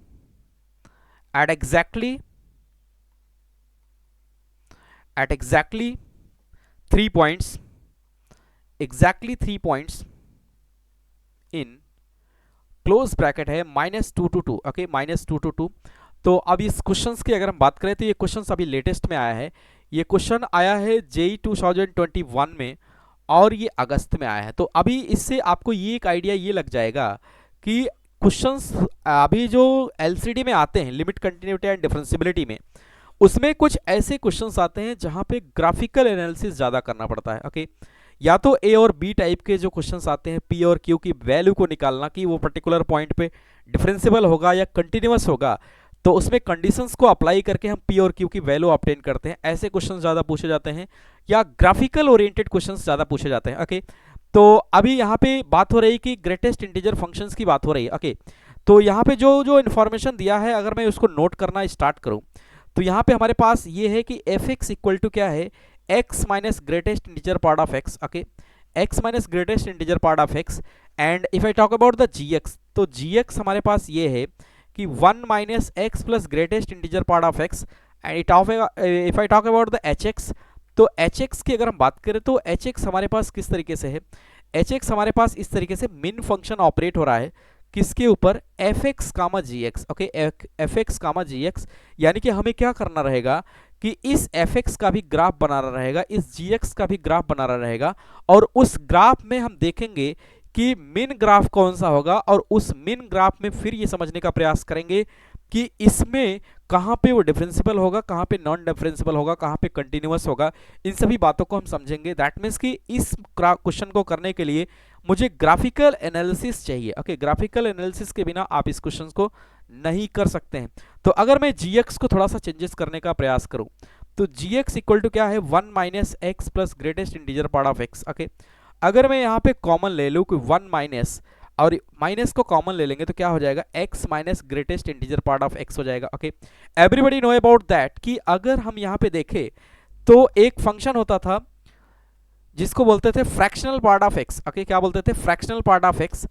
3 points, in close bracket है -2 to 2। Okay, -2 to 2। तो अब इस क्वेश्चंस की अगर हम बात करें तो ये क्वेश्चंस अभी लेटेस्ट में आया है, ये क्वेश्चन आया है जेई 2021 में और ये अगस्त में आया है। तो अभी इससे आपको ये एक आइडिया ये लग जाएगा कि क्वेश्चंस अभी जो एलसीडी में आते हैं, लिमिट कंटिन्यूटी एंड डिफरेंशियबिलिटी में, उसमें कुछ ऐसे क्वेश्चंस आते हैं जहां पे ग्राफिकल एनालिसिस ज़्यादा करना पड़ता है। ओके, या तो ए और बी टाइप के जो क्वेश्चंस आते हैं, पी और क्यू की वैल्यू को निकालना कि वो पर्टिकुलर पॉइंट पे डिफरेंशियबल होगा या कंटिन्यूअस होगा, तो उसमें कंडीशंस को अप्लाई करके हम पी और क्यू की वैल्यू ऑब्टेन करते हैं। ऐसे क्वेश्चंस ज़्यादा पूछे जाते हैं या ग्राफिकल ओरिएंटेड क्वेश्चंस ज़्यादा पूछे जाते हैं। ओके, तो अभी यहाँ पे बात हो रही कि ग्रेटेस्ट इंटीजर फंक्शंस की बात हो रही है। ओके, तो यहाँ पे जो जो इन्फॉर्मेशन दिया है, अगर मैं उसको नोट करना स्टार्ट करूँ तो यहाँ पे हमारे पास ये है कि एफ एक्स इक्वल टू क्या है, x minus greatest integer part of x. Okay, x minus greatest integer part of x. And if I talk about the g x, तो जी एक्स हमारे पास ये है कि 1 minus x plus greatest integer part of x. And if I talk about the h x, तो h x की अगर हम बात करें तो एच एक्स हमारे पास किस तरीके से है, एच एक्स हमारे पास इस तरीके से मिन फंक्शन ऑपरेट हो रहा है किसके ऊपर, F x comma g x. Okay, f x comma g x, यानी कि हमें क्या करना रहेगा कि इस एफ एक्स का भी ग्राफ बनाना रहेगा, इस जी एक्स का भी ग्राफ बनाना रहेगा, और उस ग्राफ में हम देखेंगे कि मिन ग्राफ कौन सा होगा, और उस मिन ग्राफ में फिर ये समझने का प्रयास करेंगे कि इसमें कहाँ पे वो डिफरेंशियबल होगा, कहाँ पे नॉन डिफरेंशियबल होगा, कहाँ पे कंटिन्यूअस होगा। इन सभी बातों को हम समझेंगे। दैट मीन्स कि इस क्वेश्चन को करने के लिए मुझे ग्राफिकल एनालिसिस चाहिए। ओके, ग्राफिकल एनालिसिस के बिना आप इस क्वेश्चन को नहीं कर सकते हैं। तो अगर मैं जी एक्स को थोड़ा सा चेंजेस करने का प्रयास करूं, तो जी एक्स इक्वल टू क्या है, 1 minus x plus greatest integer part of x. Okay, अगर मैं यहाँ पे कॉमन ले लूँ कि 1 माइनस, और माइनस को कॉमन ले लेंगे तो क्या हो जाएगा, x minus greatest integer part of x हो जाएगा। Okay, everybody know about that कि अगर हम यहाँ पे देखें तो एक फंक्शन होता था जिसको बोलते थे fractional part of x। Okay, क्या बोलते थे, फ्रैक्शनल पार्ट ऑफ x।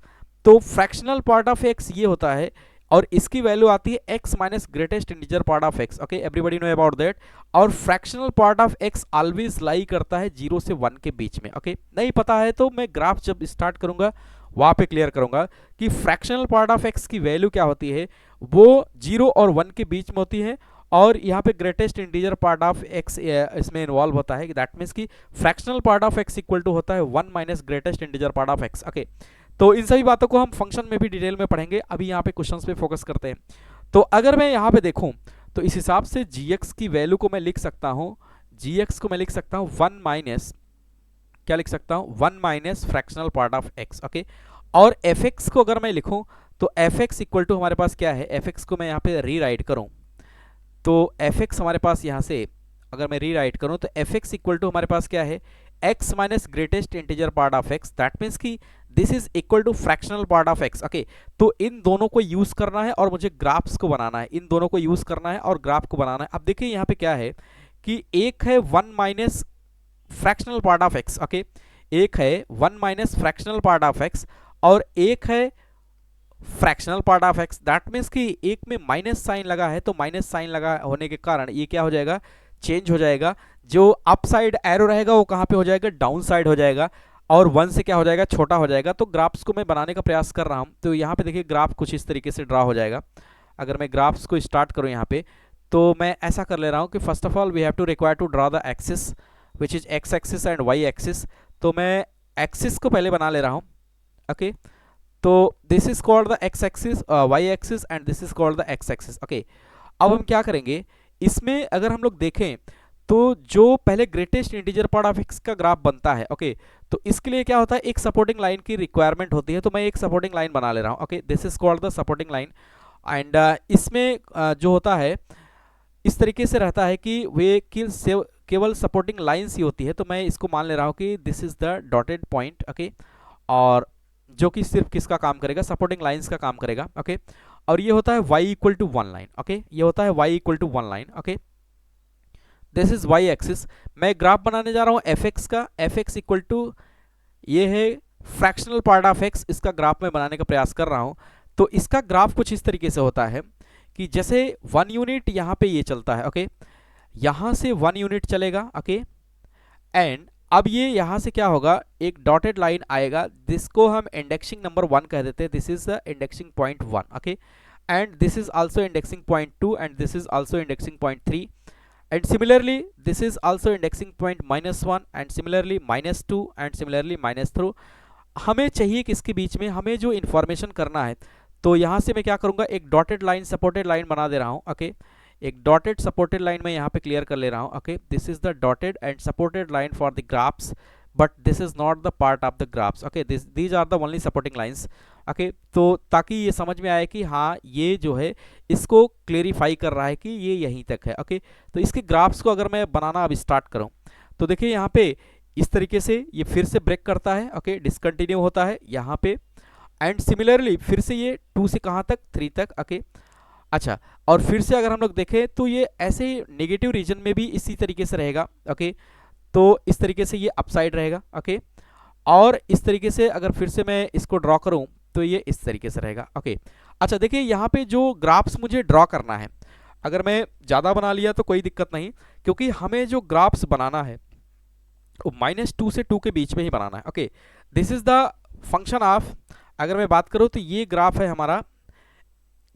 तो फ्रैक्शनल पार्ट ऑफ x ये होता है और इसकी वैल्यू आती है x minus greatest integer part of x। Okay, everybody know about that. और fractional part of x always lie करता है 0 से 1 के बीच में। ओके, नहीं पता है तो मैं ग्राफ जब स्टार्ट करूंगा वहां पे क्लियर करूंगा कि फ्रैक्शनल पार्ट ऑफ x की वैल्यू क्या होती है, वो 0 और 1 के बीच में होती है, और यहाँ पे greatest integer part of x इसमें इन्वॉल्व होता है। दैट मीन्स कि fractional part of x equal to होता है 1 minus greatest integer part of x। Okay, तो इन सभी बातों को हम फंक्शन में भी डिटेल में पढ़ेंगे, अभी यहाँ पे क्वेश्चंस पे फोकस करते हैं। तो अगर मैं यहाँ पे देखूँ तो इस हिसाब से gx की वैल्यू को मैं लिख सकता हूँ, gx को मैं लिख सकता हूँ 1 माइनस, क्या लिख सकता हूँ, 1 minus fractional part of x। Okay, और fx को अगर मैं लिखूँ तो fx इक्वल टू हमारे पास क्या है, fx को मैं यहाँ पे रीराइट करूँ तो fx हमारे पास यहाँ से अगर मैं रीराइट करूँ तो fx इक्वल टू हमारे पास क्या है, x minus greatest integer part of x। That means कि this is equal to fractional part of x। Okay, तो इन दोनों को यूज करना है और मुझे ग्राफ्स को बनाना है, इन दोनों को यूज करना है और ग्राफ को बनाना है। अब देखिए यहाँ पे क्या है कि एक है 1 minus fractional part of x। Okay, एक है 1 minus fractional part of x और एक है fractional part of x। That means कि एक में माइनस साइन लगा है, तो माइनस साइन लगा होने के कारण ये क्या हो जाएगा, चेंज हो जाएगा। जो अप साइड एरो रहेगा वो कहाँ पे हो जाएगा, डाउन साइड हो जाएगा, और 1 से क्या हो जाएगा, छोटा हो जाएगा। तो ग्राफ्स को मैं बनाने का प्रयास कर रहा हूँ, तो यहाँ पे देखिए ग्राफ कुछ इस तरीके से ड्रा हो जाएगा। अगर मैं ग्राफ्स को स्टार्ट करूँ यहाँ पे, तो मैं ऐसा कर ले रहा हूँ कि first of all we have to require to draw the axis which is x axis and y axis. तो मैं एक्सिस को पहले बना ले रहा हूँ। ओके, तो this is called the x axis, y axis and this is called the x axis. Okay, अब हम क्या करेंगे, इसमें अगर हम लोग देखें तो जो पहले greatest integer part of x का ग्राफ बनता है, ओके, तो इसके लिए क्या होता है, एक सपोर्टिंग लाइन की रिक्वायरमेंट होती है। तो मैं एक सपोर्टिंग लाइन बना ले रहा हूँ। Okay, this is called the supporting line. And इसमें जो होता है इस तरीके से रहता है कि वे केवल सपोर्टिंग लाइन्स ही होती है। तो मैं इसको मान ले रहा हूँ कि this is the dotted point. Okay, और जो कि सिर्फ किसका काम करेगा, सपोर्टिंग लाइंस का काम करेगा। ओके, और ये होता है y equal to 1 line. Okay, ये होता है y equal to 1 line. Okay, this is y axis. मैं ग्राफ बनाने जा रहा हूँ fx का, fx इक्वल टू ये है फ्रैक्शनल पार्ट ऑफ x, इसका ग्राफ मैं बनाने का प्रयास कर रहा हूँ। तो इसका ग्राफ कुछ इस तरीके से होता है कि जैसे 1 यूनिट यहाँ पे ये चलता है। ओके, यहाँ से 1 यूनिट चलेगा। ओके, एंड अब ये यहाँ से क्या होगा, एक डॉटेड लाइन आएगा, जिसको हम इंडेक्सिंग नंबर 1 कह देते हैं। This is the indexing point 1। Okay, and this is also indexing point 2 and this is also indexing point 3 and similarly this is also indexing point -1 and similarly -2 and similarly -3। हमें चाहिए कि इसके बीच में हमें जो इन्फॉर्मेशन करना है, तो यहाँ से मैं क्या करूँगा, एक डॉटेड लाइन सपोर्टेड लाइन बना दे रहा हूँ। ओके, एक डॉटेड सपोर्टेड लाइन में यहाँ पे क्लियर कर ले रहा हूँ। Okay, this is the dotted and supported line for the graphs, but this is not the part of the graphs. Okay, these are the only supporting lines. Okay, तो ताकि ये समझ में आए कि हाँ ये जो है इसको क्लेरिफाई कर रहा है कि ये यहीं तक है। ओके, तो इसके ग्राफ्स को अगर मैं बनाना अब स्टार्ट करूँ तो देखिए यहाँ पे इस तरीके से ये फिर से ब्रेक करता है। ओके, डिसकंटिन्यू होता है यहाँ पे, एंड सिमिलरली फिर से ये 2 से कहाँ तक, 3 तक। ओके, अच्छा, और फिर से अगर हम लोग देखें तो ये ऐसे नेगेटिव रीजन में भी इसी तरीके से रहेगा। ओके, तो इस तरीके से ये अपसाइड रहेगा। ओके, और इस तरीके से अगर फिर से मैं इसको ड्रॉ करूं तो ये इस तरीके से रहेगा। ओके, अच्छा देखिए यहाँ पे जो ग्राफ्स मुझे ड्रॉ करना है, अगर मैं ज़्यादा बना लिया तो कोई दिक्कत नहीं, क्योंकि हमें जो ग्राफ्स बनाना है वो -2 से 2 के बीच में ही बनाना है। Okay, this is the function of, अगर मैं बात करूं तो ये ग्राफ है हमारा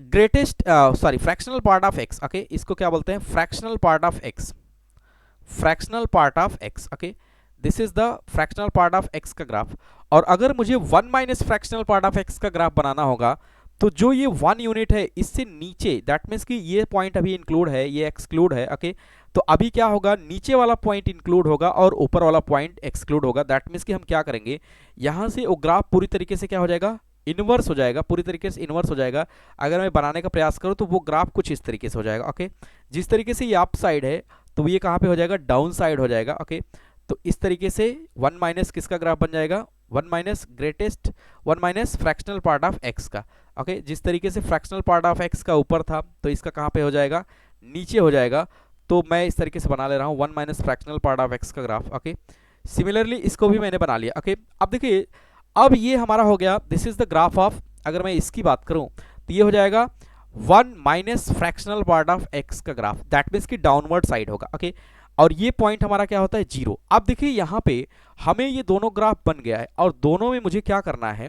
greatest fractional part of x. Okay, इसको क्या बोलते हैं, fractional part of x, fractional part of x. Okay, this is the fractional part of x का ग्राफ। और अगर मुझे 1 minus fractional part of x का ग्राफ बनाना होगा तो जो ये 1 यूनिट है इससे नीचे, दैट मीन्स कि ये पॉइंट अभी इंक्लूड है, ये एक्सक्लूड है। ओके, तो अभी क्या होगा, नीचे वाला पॉइंट इंक्लूड होगा और ऊपर वाला पॉइंट एक्सक्लूड होगा। दैट मीन्स कि हम क्या करेंगे, यहाँ से वो ग्राफ पूरी तरीके से क्या हो जाएगा, इनवर्स हो जाएगा, पूरी तरीके से इनवर्स हो जाएगा। अगर मैं बनाने का प्रयास करूँ तो वो ग्राफ कुछ इस तरीके से हो जाएगा। ओके, जिस तरीके से ये अप साइड है तो ये कहाँ पे हो जाएगा, डाउन साइड हो जाएगा। ओके, तो इस तरीके से 1 माइनस किसका ग्राफ बन जाएगा, 1 minus greatest, 1 minus fractional part of x का। ओके, जिस तरीके से फ्रैक्शनल पार्ट ऑफ एक्स का ऊपर था तो इसका कहाँ पे हो जाएगा, नीचे हो जाएगा। तो मैं इस तरीके से बना ले रहा हूँ 1 minus fractional part of x का ग्राफ। ओके, सिमिलरली इसको भी मैंने बना लिया। ओके, अब देखिए अब ये हमारा हो गया, this is the graph of, अगर मैं इसकी बात करूं तो ये हो जाएगा 1 minus fractional part of x का ग्राफ, दैट मीन्स कि डाउनवर्ड साइड होगा। ओके, और ये पॉइंट हमारा क्या होता है, 0। अब देखिए यहाँ पे हमें ये दोनों ग्राफ बन गया है और दोनों में मुझे क्या करना है,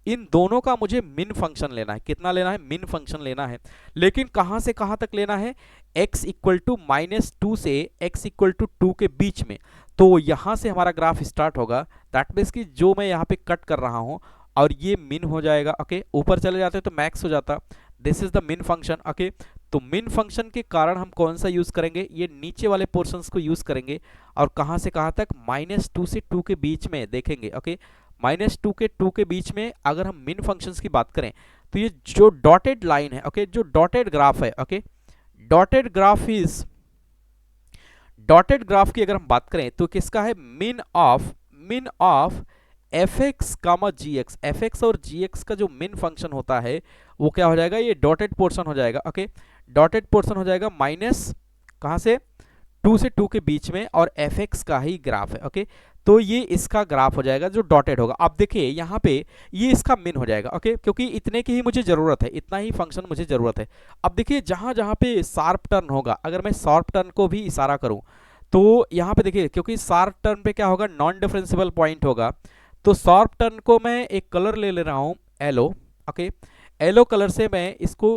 इन दोनों का मुझे मिन फंक्शन लेना है। कितना लेना है, मिन फंक्शन लेना है, लेकिन कहाँ से कहाँ तक लेना है, x इक्वल टू -2 से x इक्वल टू 2 के बीच में। तो यहाँ से हमारा ग्राफ स्टार्ट होगा, दैट मीन्स कि जो मैं यहाँ पे कट कर रहा हूँ और ये मिन हो जाएगा। ओके, ऊपर चले जाते तो मैक्स हो जाता, दिस इज द मिन फंक्शन। ओके, तो मिन फंक्शन के कारण हम कौन सा यूज करेंगे, ये नीचे वाले पोर्शंस को यूज करेंगे और कहाँ से कहाँ तक, -2 से 2 के बीच में देखेंगे। ओके, -2 के 2 के बीच में अगर हम मिन फंक्शंस की बात करें तो ये जो डॉटेड लाइन है, ओके, जो डॉटेड ग्राफ है, okay, dotted graph is, dotted graph की अगर हम बात करें तो किसका है, min of f x comma g x, f x और जी एक्स का जो मिन फंक्शन होता है वो क्या हो जाएगा, ये डॉटेड पोर्शन हो जाएगा। ओके, डॉटेड पोर्शन हो जाएगा माइनस कहाँ से, 2 से 2 के बीच में, और एफ एक्स का ही ग्राफ है। ओके, तो ये इसका ग्राफ हो जाएगा जो डॉटेड होगा। अब देखिए यहाँ पे ये इसका मिन हो जाएगा। ओके, क्योंकि इतने की ही मुझे जरूरत है, इतना ही फंक्शन मुझे जरूरत है। अब देखिए जहाँ जहाँ पे शार्प टर्न होगा, अगर मैं शार्प टर्न को भी इशारा करूँ तो यहाँ पे देखिए, क्योंकि शार्प टर्न पे क्या होगा, नॉन डिफरेंशिएबल पॉइंट होगा, तो शार्प टर्न को मैं एक कलर ले रहा हूँ येलो। ओके, येलो कलर से मैं इसको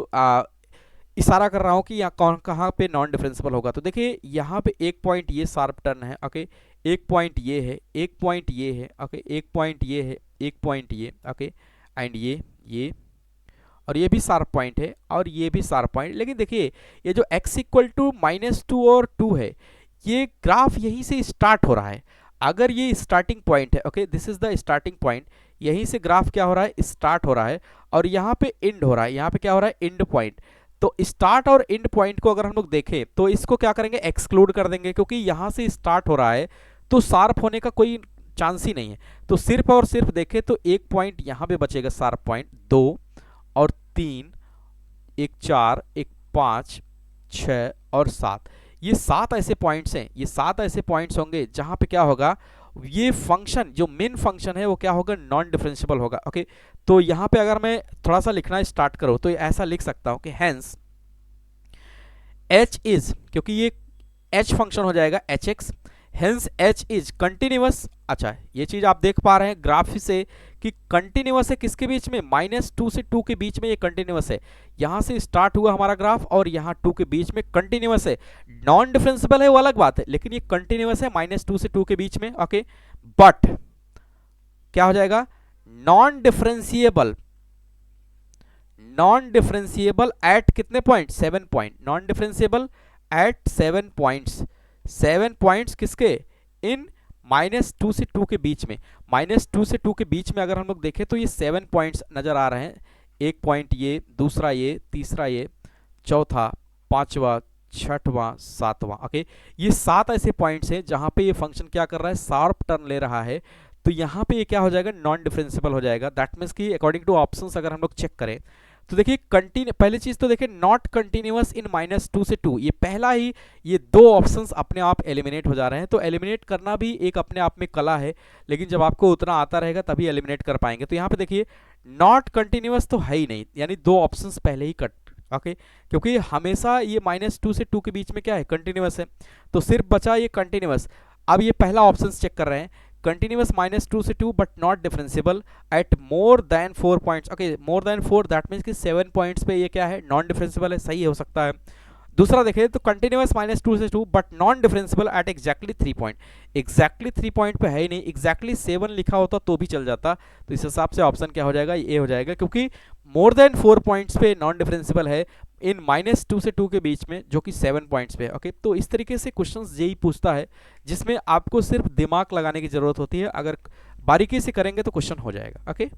इशारा कर रहा हूँ कि यहाँ कौन कहाँ पे नॉन डिफरेंशिएबल होगा। तो देखिए यहाँ पे एक पॉइंट ये शार्प टर्न है। ओके, एक पॉइंट ये है, एक पॉइंट ये है। ओके, एक पॉइंट ये है, एक पॉइंट ये। ओके, एंड ये और ये भी शार्प पॉइंट है और ये भी शार्प पॉइंट। लेकिन देखिए ये जो x इक्वल टू -2 और 2 है, ये ग्राफ यहीं से स्टार्ट हो रहा है। अगर ये स्टार्टिंग पॉइंट है, okay, this is the starting point, यहीं से ग्राफ क्या हो रहा है, स्टार्ट हो रहा है और यहाँ पे एंड हो रहा है। यहाँ पे क्या हो रहा है, एंड पॉइंट। तो स्टार्ट और एंड पॉइंट को अगर हम लोग देखें तो इसको क्या करेंगे, एक्सक्लूड कर देंगे, क्योंकि यहाँ से स्टार्ट हो रहा है तो शार्प होने का कोई चांस ही नहीं है। तो सिर्फ और सिर्फ देखें तो एक पॉइंट यहाँ पे बचेगा शार्प पॉइंट, 2 और 3, एक 4, एक 5, 6 और 7। ये 7 ऐसे पॉइंट्स हैं, ये 7 ऐसे पॉइंट्स होंगे जहां पे क्या होगा, ये फंक्शन जो मेन फंक्शन है वो क्या होगा, नॉन डिफरेंशिएबल होगा। ओके, तो यहाँ पे अगर मैं थोड़ा सा लिखना स्टार्ट करूँ तो ऐसा लिख सकता हूँ कि हेंस h इज, क्योंकि ये h फंक्शन हो जाएगा hx, hence h is continuous. अच्छा, ये चीज आप देख पा रहे हैं ग्राफ से कि कंटिन्यूअस है किसके बीच में, -2 से 2 के बीच में ये कंटिन्यूअस है। यहां से स्टार्ट हुआ हमारा ग्राफ और यहां 2 के बीच में कंटिन्यूअस है। नॉन डिफरेंशिएबल है वो अलग बात है, लेकिन ये कंटिन्यूअस है -2 से 2 के बीच में। ओके, बट क्या हो जाएगा, non differentiable, non differentiable at कितने point, 7 point, non differentiable at 7 points, 7 points किसके, इन -2 से 2 के बीच में। -2 से 2 के बीच में अगर हम लोग देखें तो ये 7 पॉइंट्स नजर आ रहे हैं। एक पॉइंट ये, दूसरा ये, तीसरा ये, चौथा, पांचवा, छठवां, सातवां। ओके, ये 7 ऐसे पॉइंट्स हैं जहां पे ये फंक्शन क्या कर रहा है, शार्प टर्न ले रहा है। तो यहाँ पे ये क्या हो जाएगा, नॉन डिफरेंशिएबल हो जाएगा। दैट मीन्स कि अकॉर्डिंग टू ऑप्शंस अगर हम लोग चेक करें तो देखिए कंटिन्यू, पहली चीज तो देखिए नॉट कंटिन्यूअस इन -2 से 2, ये पहला ही, ये दो ऑप्शंस अपने आप एलिमिनेट हो जा रहे हैं। तो एलिमिनेट करना भी एक अपने आप में कला है, लेकिन जब आपको उतना आता रहेगा तभी एलिमिनेट कर पाएंगे। तो यहाँ पे देखिए नॉट कंटिन्यूअस तो है ही नहीं, यानी दो ऑप्शंस पहले ही कट। ओके, क्योंकि हमेशा ये -2 से 2 के बीच में क्या है, कंटिन्यूअस है, तो सिर्फ बचा ये कंटिन्यूअस। अब ये पहला ऑप्शन चेक कर रहे हैं, कंटिन्यूअस -2 से 2 but not differentiable eight more than 4 points. Okay, more than 4 that means कि 7 पॉइंट्स पे ये क्या है, नॉन डिफरेंशिएबल है, सही हो सकता है। दूसरा देखें तो कंटिन्यूअस -2 से 2 but non differentiable at exactly 3 point, exactly 3 point पे है ही नहीं, एग्जैक्टली 7 लिखा होता तो भी चल जाता। तो इस हिसाब से ऑप्शन क्या हो जाएगा, ये हो जाएगा, क्योंकि मोर देन 4 पॉइंट्स पे नॉन डिफरेंशिएबल है इन -2 से 2 के बीच में, जो कि 7 पॉइंट्स पे। ओके, तो इस तरीके से क्वेश्चंस यही पूछता है जिसमें आपको सिर्फ दिमाग लगाने की जरूरत होती है, अगर बारीकी से करेंगे तो क्वेश्चन हो जाएगा। Okay,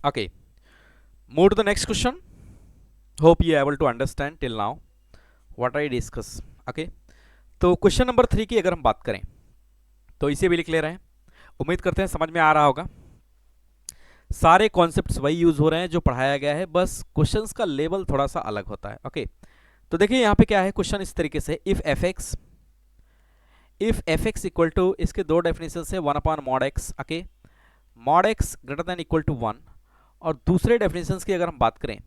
okay, move to the next question. Hope you are able to understand till now what I discuss. Okay, तो क्वेश्चन नंबर 3 की अगर हम बात करें तो इसे भी लिख ले रहे हैं, उम्मीद करते हैं समझ में आ रहा होगा। सारे कॉन्सेप्ट्स वही यूज हो रहे हैं जो पढ़ाया गया है, बस क्वेश्चंस का लेवल थोड़ा सा अलग होता है। ओके, तो देखिए यहाँ पे क्या है क्वेश्चन इस तरीके से, if F x equal to, इसके दो डेफिनेशन है, 1/mod x। Okay, mod x greater than equal to 1। और दूसरे डेफिनेशन की अगर हम बात करें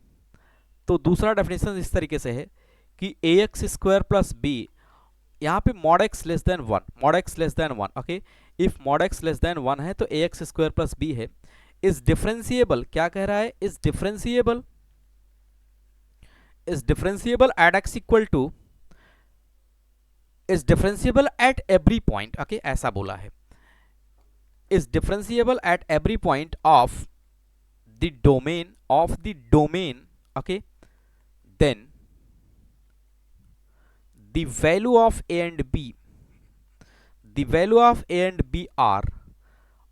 तो दूसरा डेफिनेशन इस तरीके से है कि ax² प्लस बी, यहाँ पे mod x less than 1, mod x less than 1। Okay, if mod x less than 1 है तो ax² प्लस बी है, इज डिफरेंशिएबल, क्या कह रहा है, is differentiable at x equal to, is differentiable at every point. Okay, ऐसा बोला है, is differentiable at every point of the domain, okay, then the value of a and b are,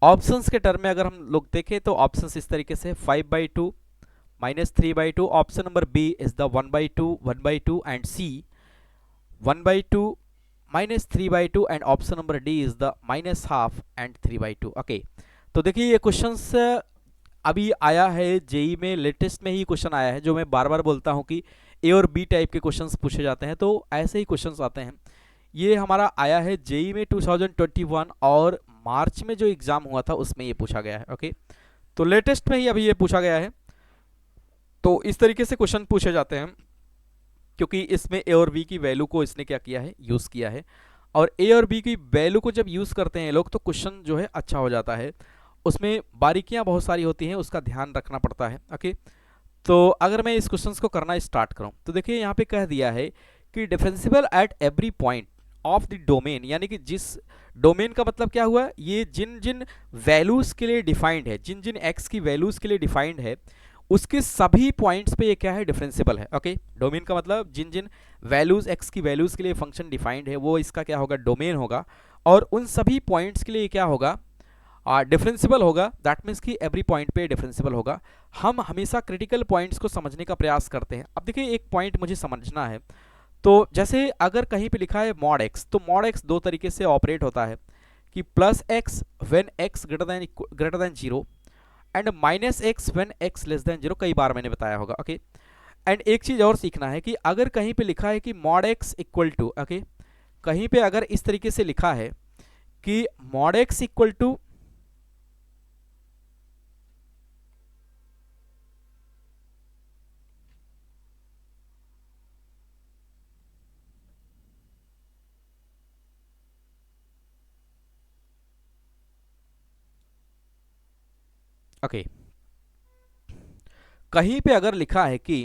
options के term में अगर हम लोग देखें तो ऑप्शंस इस तरीके से 5/2 -3/2, option number B is the 1/2 1/2 and C 1/2 -3/2 and option number D is the -1/2 and 3/2। Okay, तो देखिए ये क्वेश्चंस अभी आया है जेई में, लेटेस्ट में ही क्वेश्चन आया है, जो मैं बार बार बोलता हूं कि ए और बी टाइप के क्वेश्चंस पूछे जाते हैं, तो ऐसे ही क्वेश्चंस आते हैं। ये हमारा आया है जेई में 2021 और मार्च में जो एग्जाम हुआ था उसमें ये पूछा गया है। ओके, तो लेटेस्ट में ही अभी ये पूछा गया है। तो इस तरीके से क्वेश्चन पूछे जाते हैं क्योंकि इसमें ए और बी की वैल्यू को इसने क्या किया है, यूज किया है, और ए और बी की वैल्यू को जब यूज करते हैं लोग तो क्वेश्चन जो है अच्छा हो जाता है। उसमें बारीकियां बहुत सारी होती हैं, उसका ध्यान रखना पड़ता है। ओके, तो अगर मैं इस क्वेश्चन को करना स्टार्ट करूं तो देखिए यहाँ पे कह दिया है कि differentiable at every point of the domain, यानी कि जिस डोमेन का मतलब क्या हुआ, ये जिन जिन वैल्यूज के लिए डिफाइंड है, जिन जिन एक्स की वैल्यूज के लिए डिफाइंड है, उसके सभी पॉइंट्स पे ये क्या है, डिफरेंशिएबल है। ओके, डोमेन का मतलब जिन जिन वैल्यूज एक्स की वैल्यूज के लिए फंक्शन डिफाइंड है वो इसका क्या होगा, डोमेन होगा, और उन सभी पॉइंट्स के लिए क्या होगा, डिफरेंशिएबल होगा। दैट मीन्स कि एवरी पॉइंट पे डिफरेंशिएबल होगा। हम हमेशा क्रिटिकल पॉइंट्स को समझने का प्रयास करते हैं। अब देखिए एक पॉइंट मुझे समझना है, तो जैसे अगर कहीं पे लिखा है mod x, तो mod x दो तरीके से ऑपरेट होता है कि plus x when x greater then 0 and minus x when x less then 0, कई बार मैंने बताया होगा। ओके, एंड एक चीज और सीखना है कि अगर कहीं पे लिखा है कि mod x equal to, okay, कहीं पे अगर इस तरीके से लिखा है कि mod x equal to okay कहीं पे अगर लिखा है कि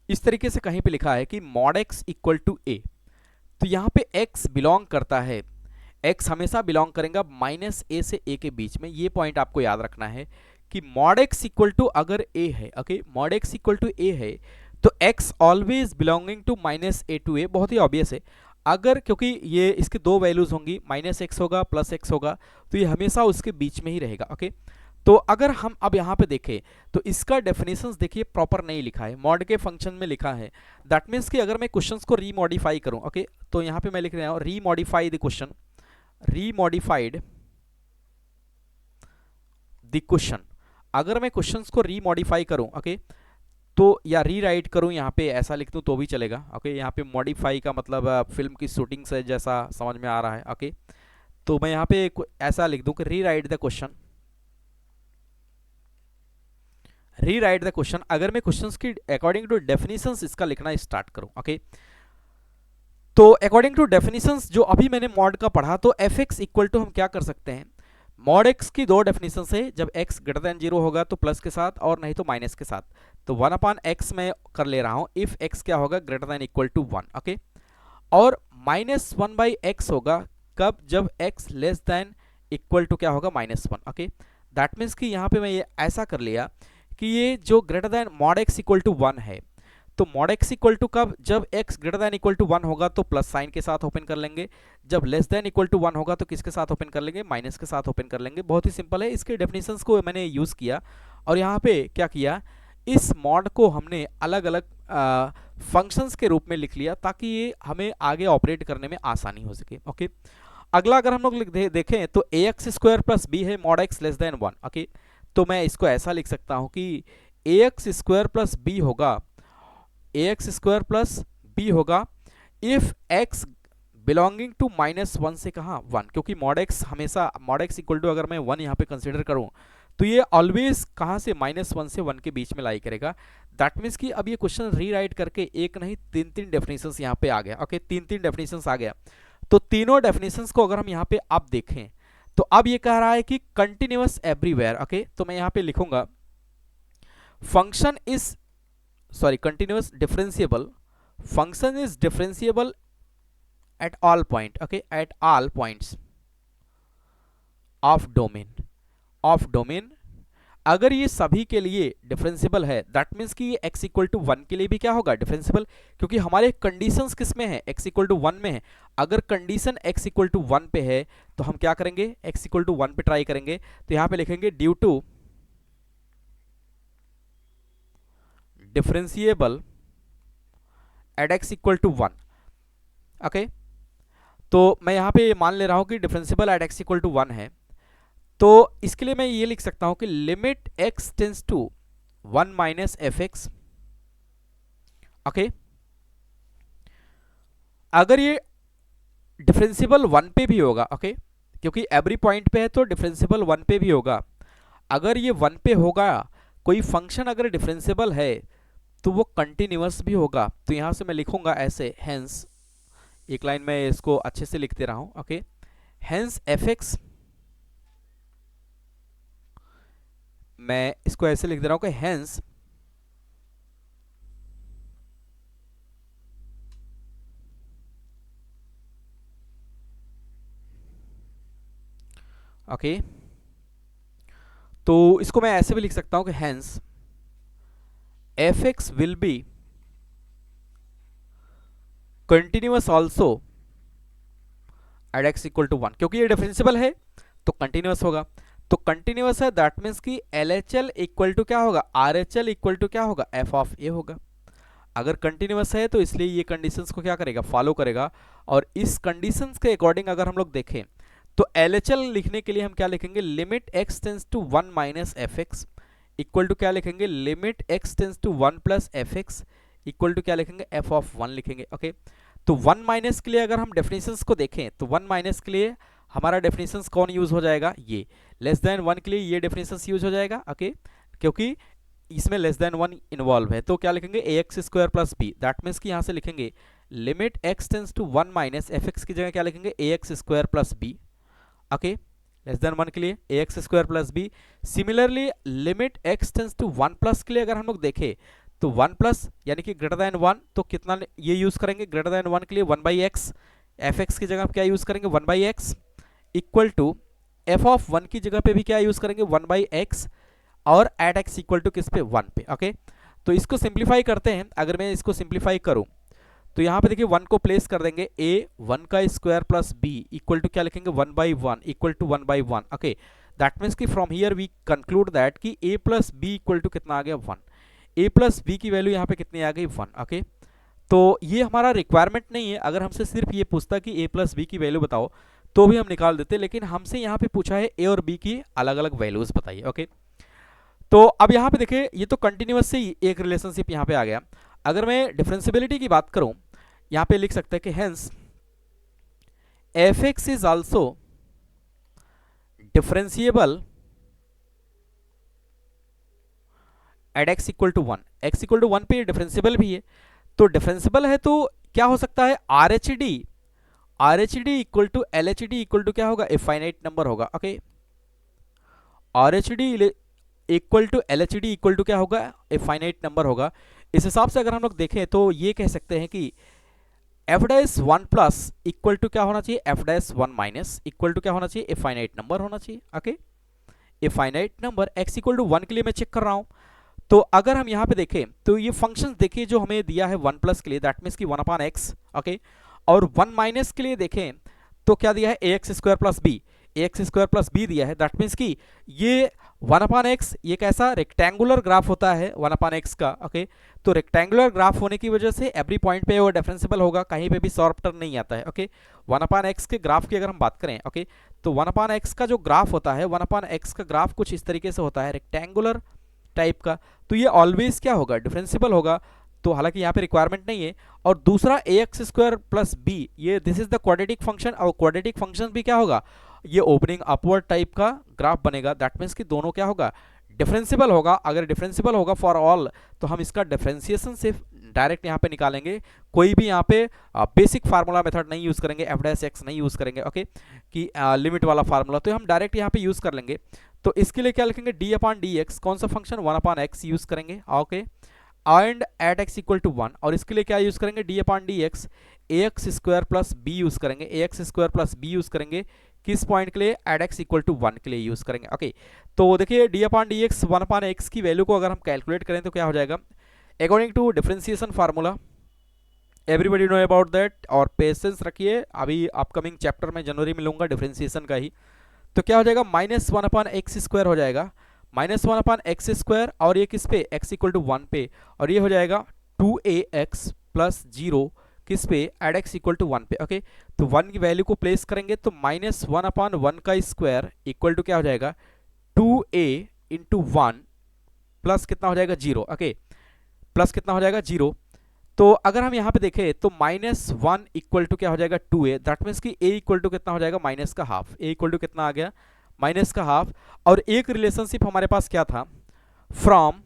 इस तरीके से कहीं पे लिखा है कि mod x equal to a, तो यहां पे x बिलोंग करता है, x हमेशा बिलोंग करेगा माइनस ए से ए के बीच में। ये पॉइंट आपको याद रखना है कि मॉड x इक्वल टू अगर a है, okay mod x equal to a है तो x always belonging to minus a to a. बहुत ही ऑब्वियस है, अगर क्योंकि ये इसके दो वैल्यूज होंगी, माइनस एक्स होगा प्लस एक्स होगा, तो ये हमेशा उसके बीच में ही रहेगा। ओके तो अगर हम अब यहाँ पे देखें तो इसका डेफिनेशंस देखिए प्रॉपर नहीं लिखा है, मॉड के फंक्शन में लिखा है। दैट मीन्स कि अगर मैं क्वेश्चंस को रीमॉडिफाई करूं, ओके तो यहाँ पे मैं लिख रहा हूँ रीमॉडिफाई द क्वेश्चन, रीमॉडिफाइड द क्वेश्चन। अगर मैं क्वेश्चंस को रीमॉडिफाई करूं, ओके तो या रीराइट करूं, यहाँ पे ऐसा लिख दूं तो भी चलेगा। ओके यहाँ पे मॉडिफाई का मतलब फिल्म की शूटिंग से जैसा समझ में आ रहा है। ओके तो मैं यहाँ पे ऐसा लिख दूं कि rewrite the question, rewrite the question. अगर मैं क्वेश्चंस की अकॉर्डिंग टू डेफिनेशंस इसका लिखना स्टार्ट करूं, ओके तो अकॉर्डिंग टू डेफिनेशंस जो अभी मैंने मॉड का पढ़ा, तो एफ एक्स इक्वल टू हम क्या कर सकते हैं, मॉड एक्स की दो डेफिनेशंस है, जब एक्स ग्रेटर देन जीरो होगा तो प्लस के साथ और नहीं तो माइनस के साथ। तो वन अपॉन एक्स में कर ले रहा हूं इफ एक्स क्या होगा greater than equal to one. Okay और माइनस वन बाई एक्स होगा कब, जब x less than equal to क्या होगा minus one. Okay that means कि यहाँ पे मैं ये ऐसा कर लिया कि ये जो greater than mod x equal to one है, तो मॉड एक्स इक्वल टू कब, जब x greater than equal to one होगा तो प्लस साइन के साथ ओपन कर लेंगे, जब less than equal to one होगा तो किसके साथ ओपन कर लेंगे, माइनस के साथ ओपन कर लेंगे। बहुत ही सिंपल है, इसके डेफिनेशंस को मैंने यूज किया और यहाँ पे क्या किया, इस मॉड को हमने अलग अलग फंक्शंस के रूप में लिख लिया ताकि ये हमें आगे ऑपरेट करने में आसानी हो सके। ओके अगला अगर हम लोग देखें तो a x square plus b है mod x less than one. Okay तो मैं इसको ऐसा लिख सकता हूँ कि a x square plus b होगा, a x square plus b होगा if x belonging to minus one से कहा वन, क्योंकि मॉड एक्स हमेशा मॉड एक्स इक्वल टू अगर मैं वन यहाँ पे कंसिडर करूँ तो ये ऑलवेज कहाँ से माइनस वन से वन के बीच में लाई करेगा। दैट मीन्स कि अब ये क्वेश्चन रीराइट करके एक नहीं तीन तीन डेफिनेशंस यहाँ पे आ गया। ओके तीन तीन डेफिनेशंस आ गया, तो तीनों डेफिनेशंस को अगर हम यहाँ पे अब देखें तो अब ये कह रहा है कि कंटिन्यूअस एवरीवेयर। ओके तो मैं यहाँ पे लिखूंगा function is continuous differentiable, function is differentiable at all point, okay at all points of domain। अगर ये सभी के लिए डिफरेंशियबल है दैट मीन्स कि ये x इक्वल टू वन के लिए भी क्या होगा डिफरेंशियबल, क्योंकि हमारे कंडीशंस किस में है, x इक्वल टू वन में है। अगर condition x equal to one पे है तो हम क्या करेंगे, x इक्वल टू वन पे ट्राई करेंगे। तो यहां पे लिखेंगे due to differentiable at x equal to one. Okay तो मैं यहां पे मान ले रहा हूं कि differentiable at x equal to one है, तो इसके लिए मैं ये लिख सकता हूं कि limit x tends to one minus F x. Okay अगर ये डिफरेंशिएबल वन पे भी होगा, ओके क्योंकि एवरी पॉइंट पे है तो डिफरेंशिएबल वन पे भी होगा। अगर ये वन पे होगा, कोई फंक्शन अगर डिफरेंशिएबल है तो वो कंटिन्यूअस भी होगा। तो यहां से मैं लिखूंगा ऐसे, हेंस एक लाइन में इसको अच्छे से लिखते रहा हूं। ओके हेंस एफ एक्स, मैं इसको ऐसे लिख दे रहा हूं कि हेंस ओके तो इसको मैं ऐसे भी लिख सकता हूं कि hence F x will be continuous also at x equal to one, क्योंकि ये डिफरेंशिएबल है तो कंटिन्यूअस होगा। तो कंटिन्यूअस है दैट मीन्स कि L H L equal to क्या होगा, R H L equal to क्या होगा, एफ ऑफ ए होगा। अगर कंटिन्यूअस है तो इसलिए ये कंडीशंस को क्या करेगा, फॉलो करेगा। और इस कंडीशंस के अकॉर्डिंग अगर हम लोग देखें तो एल एच एल लिखने के लिए हम क्या लिखेंगे, limit x tends to one minus F x equal to क्या लिखेंगे, limit x tends to one plus F x equal to क्या लिखेंगे, एफ ऑफ वन लिखेंगे। ओके तो 1 माइनस के लिए अगर हम डेफिनेशंस को देखें तो 1 माइनस के लिए हमारा डेफिनेशंस कौन यूज हो जाएगा, ये लेस देन 1 के लिए ये डेफिनेशंस यूज हो जाएगा, ओके, क्योंकि इसमें लेस देन 1 इन्वॉल्व है। तो क्या लिखेंगे, a x square plus b, that means कि यहाँ से लिखेंगे limit x tends to 1 minus F x की जगह क्या लिखेंगे, a x square plus b, okay, less than 1 के लिए a x square plus b. Similarly limit x tends to 1 plus के लिए अगर हम लोग देखें तो 1 प्लस यानी कि ग्रेटर देन 1, तो कितना ये यूज करेंगे, ग्रेटर देन 1 के लिए 1 बाई एक्स, एफ एक्स की जगह क्या यूज करेंगे 1 by x, equal to f of 1 की जगह पे भी क्या यूज करेंगे 1 बाई एक्स, और एट एक्स इक्वल टू किस पे 1 पे, ओके। तो इसको सिंप्लीफाई करते हैं, अगर मैं इसको सिंप्लीफाई करूं तो यहाँ पे देखिए 1 को प्लेस कर देंगे, ए 1 का square plus B equal to क्या लिखेंगे 1 by 1 equal to 1 by 1, okay. That means कि from here we conclude that कि a plus B equal to कितना आ गया 1, ए प्लस बी की वैल्यू यहाँ पे कितनी आ गई 1, ओके। तो ये हमारा रिक्वायरमेंट नहीं है, अगर हमसे सिर्फ ये पूछता कि ए प्लस बी की वैल्यू बताओ तो भी हम निकाल देते, लेकिन हमसे यहाँ पे पूछा है ए और बी की अलग अलग वैल्यूज बताइए, ओके। तो अब यहाँ पे देखिए ये तो कंटिन्यूअस से एक रिलेशनशिप यहाँ पे आ गया। अगर मैं डिफरेंशियबिलिटी की बात करूं, यहाँ पे लिख सकते हैं कि hence F x is also differentiable at x equal to 1, x equal to 1 पे डिफरेंशिएबल भी है। तो डिफरेंशिएबल है तो क्या हो सकता है, R H D equal to L H D equal to क्या होगा, ए फाइनाइट नंबर होगा, okay. R H D equal to L H D equal to क्या होगा, ए फाइनाइट नंबर होगा। इस हिसाब से अगर हम लोग देखें तो ये कह सकते हैं कि F dash 1 plus equal to क्या होना चाहिए, F dash 1 minus equal to क्या होना चाहिए, ए फाइनाइट नंबर होना चाहिए, okay. A finite number x equal to 1 के लिए मैं चेक कर रहा हूं, तो अगर हम यहाँ पे देखें तो ये फंक्शन देखिए जो हमें दिया है 1 प्लस के लिए, दैट मीन्स कि 1 अपॉन एक्स, ओके, और 1 माइनस के लिए देखें तो क्या दिया है ए एक्स स्क्वायर प्लस बी, ए एक्स स्क्वायर प्लस बी दिया है, दैट मीन्स कि ये 1 अपॉन एक्स ये कैसा रेक्टेंगुलर ग्राफ होता है 1 अपॉन एक्स का, ओके। तो रेक्टेंगुलर ग्राफ होने की वजह से एवरी पॉइंट पे वो डिफरेंशिएबल होगा, कहीं पे भी शार्प टर्न नहीं आता है, ओके। 1 अपॉन एक्स के ग्राफ की अगर हम बात करें, ओके, तो 1 अपॉन एक्स का जो ग्राफ होता है, 1 अपॉन एक्स का ग्राफ कुछ इस तरीके से होता है रेक्टेंगुलर टाइप का, तो ये ऑलवेज क्या होगा, डिफरेंशिएबल होगा। तो हालांकि यहाँ पे रिक्वायरमेंट नहीं है। और दूसरा ए एक्स स्क्वायर प्लस बी, ये this is the quadratic function, और क्वाड्रेटिक फंक्शन भी क्या होगा, ये ओपनिंग अपवर्ड टाइप का ग्राफ बनेगा, दैट मीन्स कि दोनों क्या होगा, डिफरेंशिएबल होगा। अगर डिफरेंशिएबल होगा फॉर ऑल तो हम इसका डिफरेंशिएशन सिर्फ डायरेक्ट यहाँ पे निकालेंगे, कोई भी यहाँ पे बेसिक फार्मूला मेथड नहीं यूज करेंगे, एफ डैश एक्स नहीं यूज करेंगे, ओके, कि लिमिट वाला फार्मूला, तो हम डायरेक्ट यहाँ पे यूज कर लेंगे। तो इसके लिए क्या लिखेंगे, डी अपॉन डी एक्स, कौन सा फंक्शन 1 अपॉन एक्स यूज करेंगे, okay, and at x equal to 1, और इसके लिए क्या यूज करेंगे, d upon D x, a x square plus b use करेंगे, a x square plus b use करेंगे, किस पॉइंट के लिए, एट एक्स इक्वल टू 1 के लिए यूज करेंगे, ओके। तो देखिए D upon D x 1 upon x की वैल्यू को अगर हम कैलकुलेट करें तो क्या हो जाएगा, according to differentiation formula, everybody know about that, और पेशेंस रखिए, अभी अपकमिंग चैप्टर में जनवरी में लूंगा डिफरेंशिएशन का ही। तो क्या हो जाएगा, माइनस 1 अपॉन एक्स स्क्वायर हो जाएगा, माइनस 1 अपॉन एक्स स्क्वायर, और ये किस पे, एक्स इक्वल टू 1 पे, और ये हो जाएगा 2ax प्लस 0 किस पे, एट एक्स इक्वल टू 1 पे, ओके। तो 1 की वैल्यू को प्लेस करेंगे तो माइनस 1 अपॉन 1 का स्क्वायर इक्वल टू क्या हो जाएगा, 2a इंटू 1 प्लस कितना हो जाएगा 0, ओके, प्लस कितना हो जाएगा 0। तो अगर हम यहाँ पे देखें तो माइनस 1 इक्वल टू क्या हो जाएगा 2a, दैट मीन्स कि a इक्वल टू कितना हो जाएगा, माइनस का हाफ, a इक्वल टू कितना आ गया, माइनस का हाफ। और एक रिलेशनशिप हमारे पास क्या था, फ्रॉम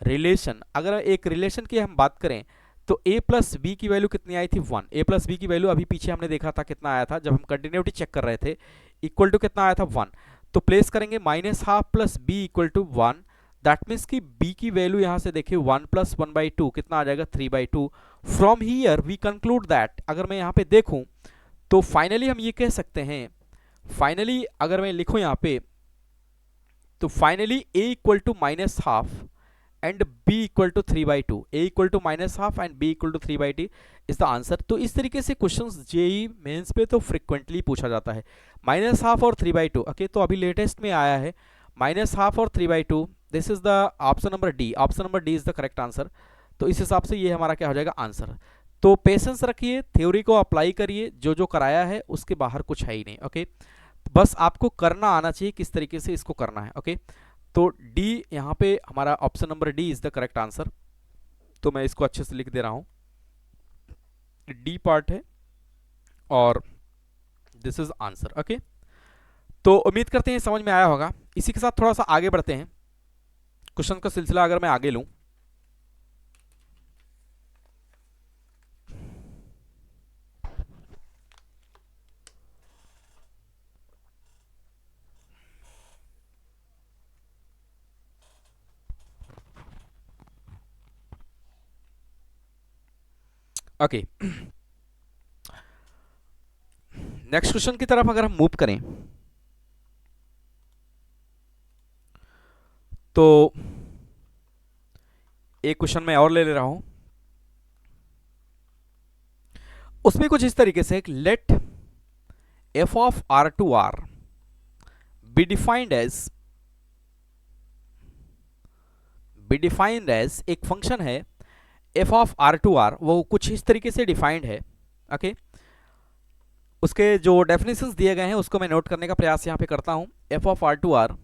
रिलेशन, अगर एक रिलेशन की हम बात करें तो a प्लस बी की वैल्यू कितनी आई थी 1, a प्लस बी की वैल्यू अभी पीछे हमने देखा था कितना आया था जब हम कंटिन्यूटी चेक कर रहे थे, इक्वल टू कितना आया था 1। तो प्लेस करेंगे minus half plus B equal to 1, that means कि b की वैल्यू यहां से देखिए 1 प्लस 1/2 कितना आ जाएगा 3/2। From here we conclude that, अगर मैं यहाँ पे देखूं तो फाइनली हम ये कह सकते हैं, फाइनली अगर मैं लिखूं यहाँ पे तो finally a equal to minus half and b equal to 3/2, a equal to minus half and b equal to 3/2 is the answer. तो इस तरीके से क्वेश्चंस जेई मेंस पे तो फ्रिक्वेंटली पूछा जाता है, माइनस हाफ और 3/2, ओके। तो अभी लेटेस्ट में आया है माइनस हाफ और 3/2, this is the option number D, option number D is the correct answer. तो इस हिसाब से ये हमारा क्या हो जाएगा आंसर। तो पेशेंस रखिए, थ्योरी को अप्लाई करिए, जो जो कराया है उसके बाहर कुछ है ही नहीं, ओके। बस आपको करना आना चाहिए किस तरीके से इसको करना है, ओके। तो डी यहाँ पे हमारा option number D is the correct answer. तो मैं इसको अच्छे से लिख दे रहा हूं। डी पार्ट है और दिस इज आंसर। ओके, तो उम्मीद करते हैं समझ में आया होगा। इसी के साथ थोड़ा सा आगे बढ़ते हैं। क्वेश्चन का सिलसिला अगर मैं आगे लूं, ओके, नेक्स्ट क्वेश्चन की तरफ अगर हम मूव करें तो एक क्वेश्चन मैं और ले रहा हूं। उसमें कुछ इस तरीके से, let F of R to R be defined as एक फंक्शन है F of R to R, वो कुछ इस तरीके से डिफाइंड है। ओके, उसके जो डेफिनेशंस दिए गए हैं उसको मैं नोट करने का प्रयास यहां पे करता हूं। F of R to R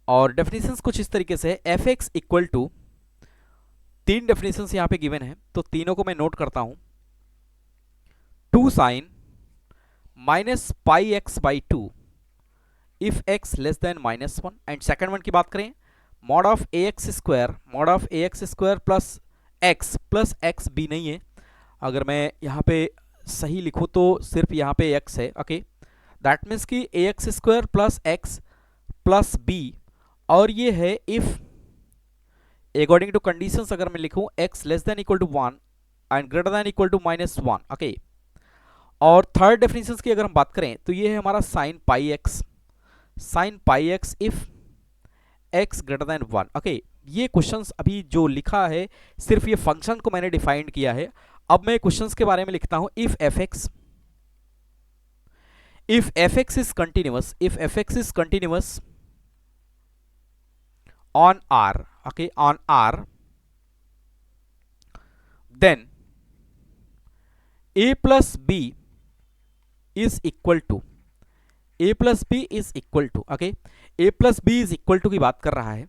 और डेफिनेशंस कुछ इस तरीके से, एफ एक्स इक्वल टू, तीन डेफिनेशंस यहां पे गिवन है तो तीनों को मैं नोट करता हूं। 2 sine minus pi x by two if x less than -1, and second one की बात करें, mod of a x square plus x B नहीं है, अगर मैं यहाँ पे सही लिखूँ तो सिर्फ यहाँ पे x है। ओके, दैट मीन्स कि a x square plus x plus b, और ये है इफ अकॉर्डिंग टू कंडीशंस अगर मैं लिखूँ x less than equal to 1 and greater than equal to -1। Okay, और थर्ड डेफिनेशन की अगर हम बात करें तो ये है हमारा sine pi x if x greater than 1। Okay, ये क्वेश्चंस अभी जो लिखा है सिर्फ ये फंक्शन को मैंने डिफाइंड किया है। अब मैं क्वेश्चंस के बारे में लिखता हूं। If F x is continuous on R, okay, on R, then a plus B is equal to okay, a plus B is equal to की बात कर रहा है।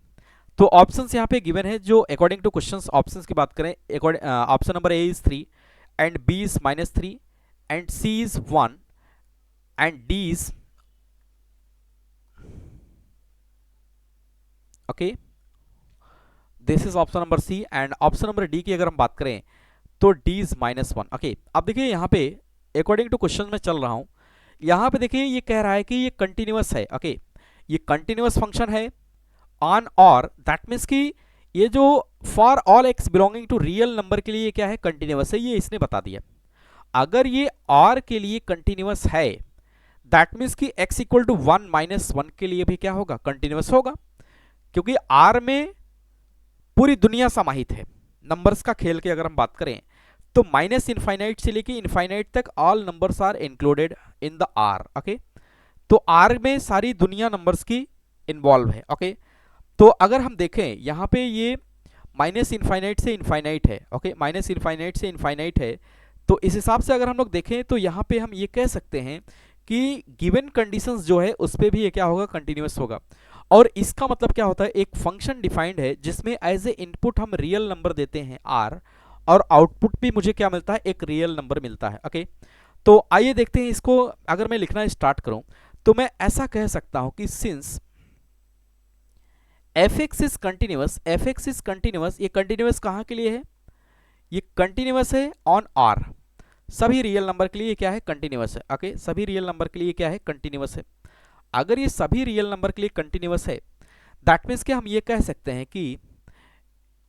तो ऑप्शंस यहाँ पे गिवन है, जो अकॉर्डिंग टू क्वेश्चंस ऑप्शंस की बात करें, option number A is 3 and B is -3 and C is 1 and D is, okay, this is option number C, and option number D की अगर हम बात करें तो डी इज -1। ओके, अब देखिए यहाँ पे अकॉर्डिंग टू क्वेश्चन में चल रहा हूं, यहाँ पे देखिए ये कह रहा है कि ये कंटिन्यूअस है। ओके, ये कंटिन्यूअस फंक्शन है ऑन, और दैट मीन्स कि ये जो for all x belonging to real number के लिए क्या है, कंटिन्यूअस है, ये इसने बता दिया। अगर ये r के लिए कंटिन्यूअस है, दैट मीन्स कि x इक्वल टू 1 -1 के लिए भी क्या होगा, कंटिन्यूअस होगा, क्योंकि r में पूरी दुनिया समाहित है। नंबर्स का खेल की अगर हम बात करें तो -इनफाइनाइट से लेके इनफाइनाइट तक all numbers are included in the r। Okay, तो r में सारी दुनिया नंबर्स की इन्वॉल्व है। ओके, तो अगर हम देखें यहाँ पे ये -इनफाइनाइट से इनफाइनाइट है। ओके, -इनफाइनाइट से इनफाइनाइट है, तो इस हिसाब से अगर हम लोग देखें तो यहाँ पे हम ये कह सकते हैं कि गिवन कंडीशंस जो है उस पर भी ये क्या होगा, कंटिन्यूअस होगा। और इसका मतलब क्या होता है, एक फंक्शन डिफाइंड है जिसमें एज ए इनपुट हम रियल नंबर देते हैं r, और आउटपुट भी मुझे क्या मिलता है, एक रियल नंबर मिलता है। ओके, तो आइए देखते हैं इसको। अगर मैं लिखना स्टार्ट करूं तो मैं ऐसा कह सकता हूं कि since F x is continuous, ये कंटिन्यूअस कहां के लिए है, ये कंटिन्यूअस है ऑन आर, सभी रियल नंबर के लिए क्या है, कंटिन्यूअस है। ओके, सभी रियल नंबर के लिए क्या है, कंटिन्यूअस है। अगर ये सभी रियल नंबर के लिए कंटिन्यूअस है, दैट मीन्स कि हम ये कह सकते हैं कि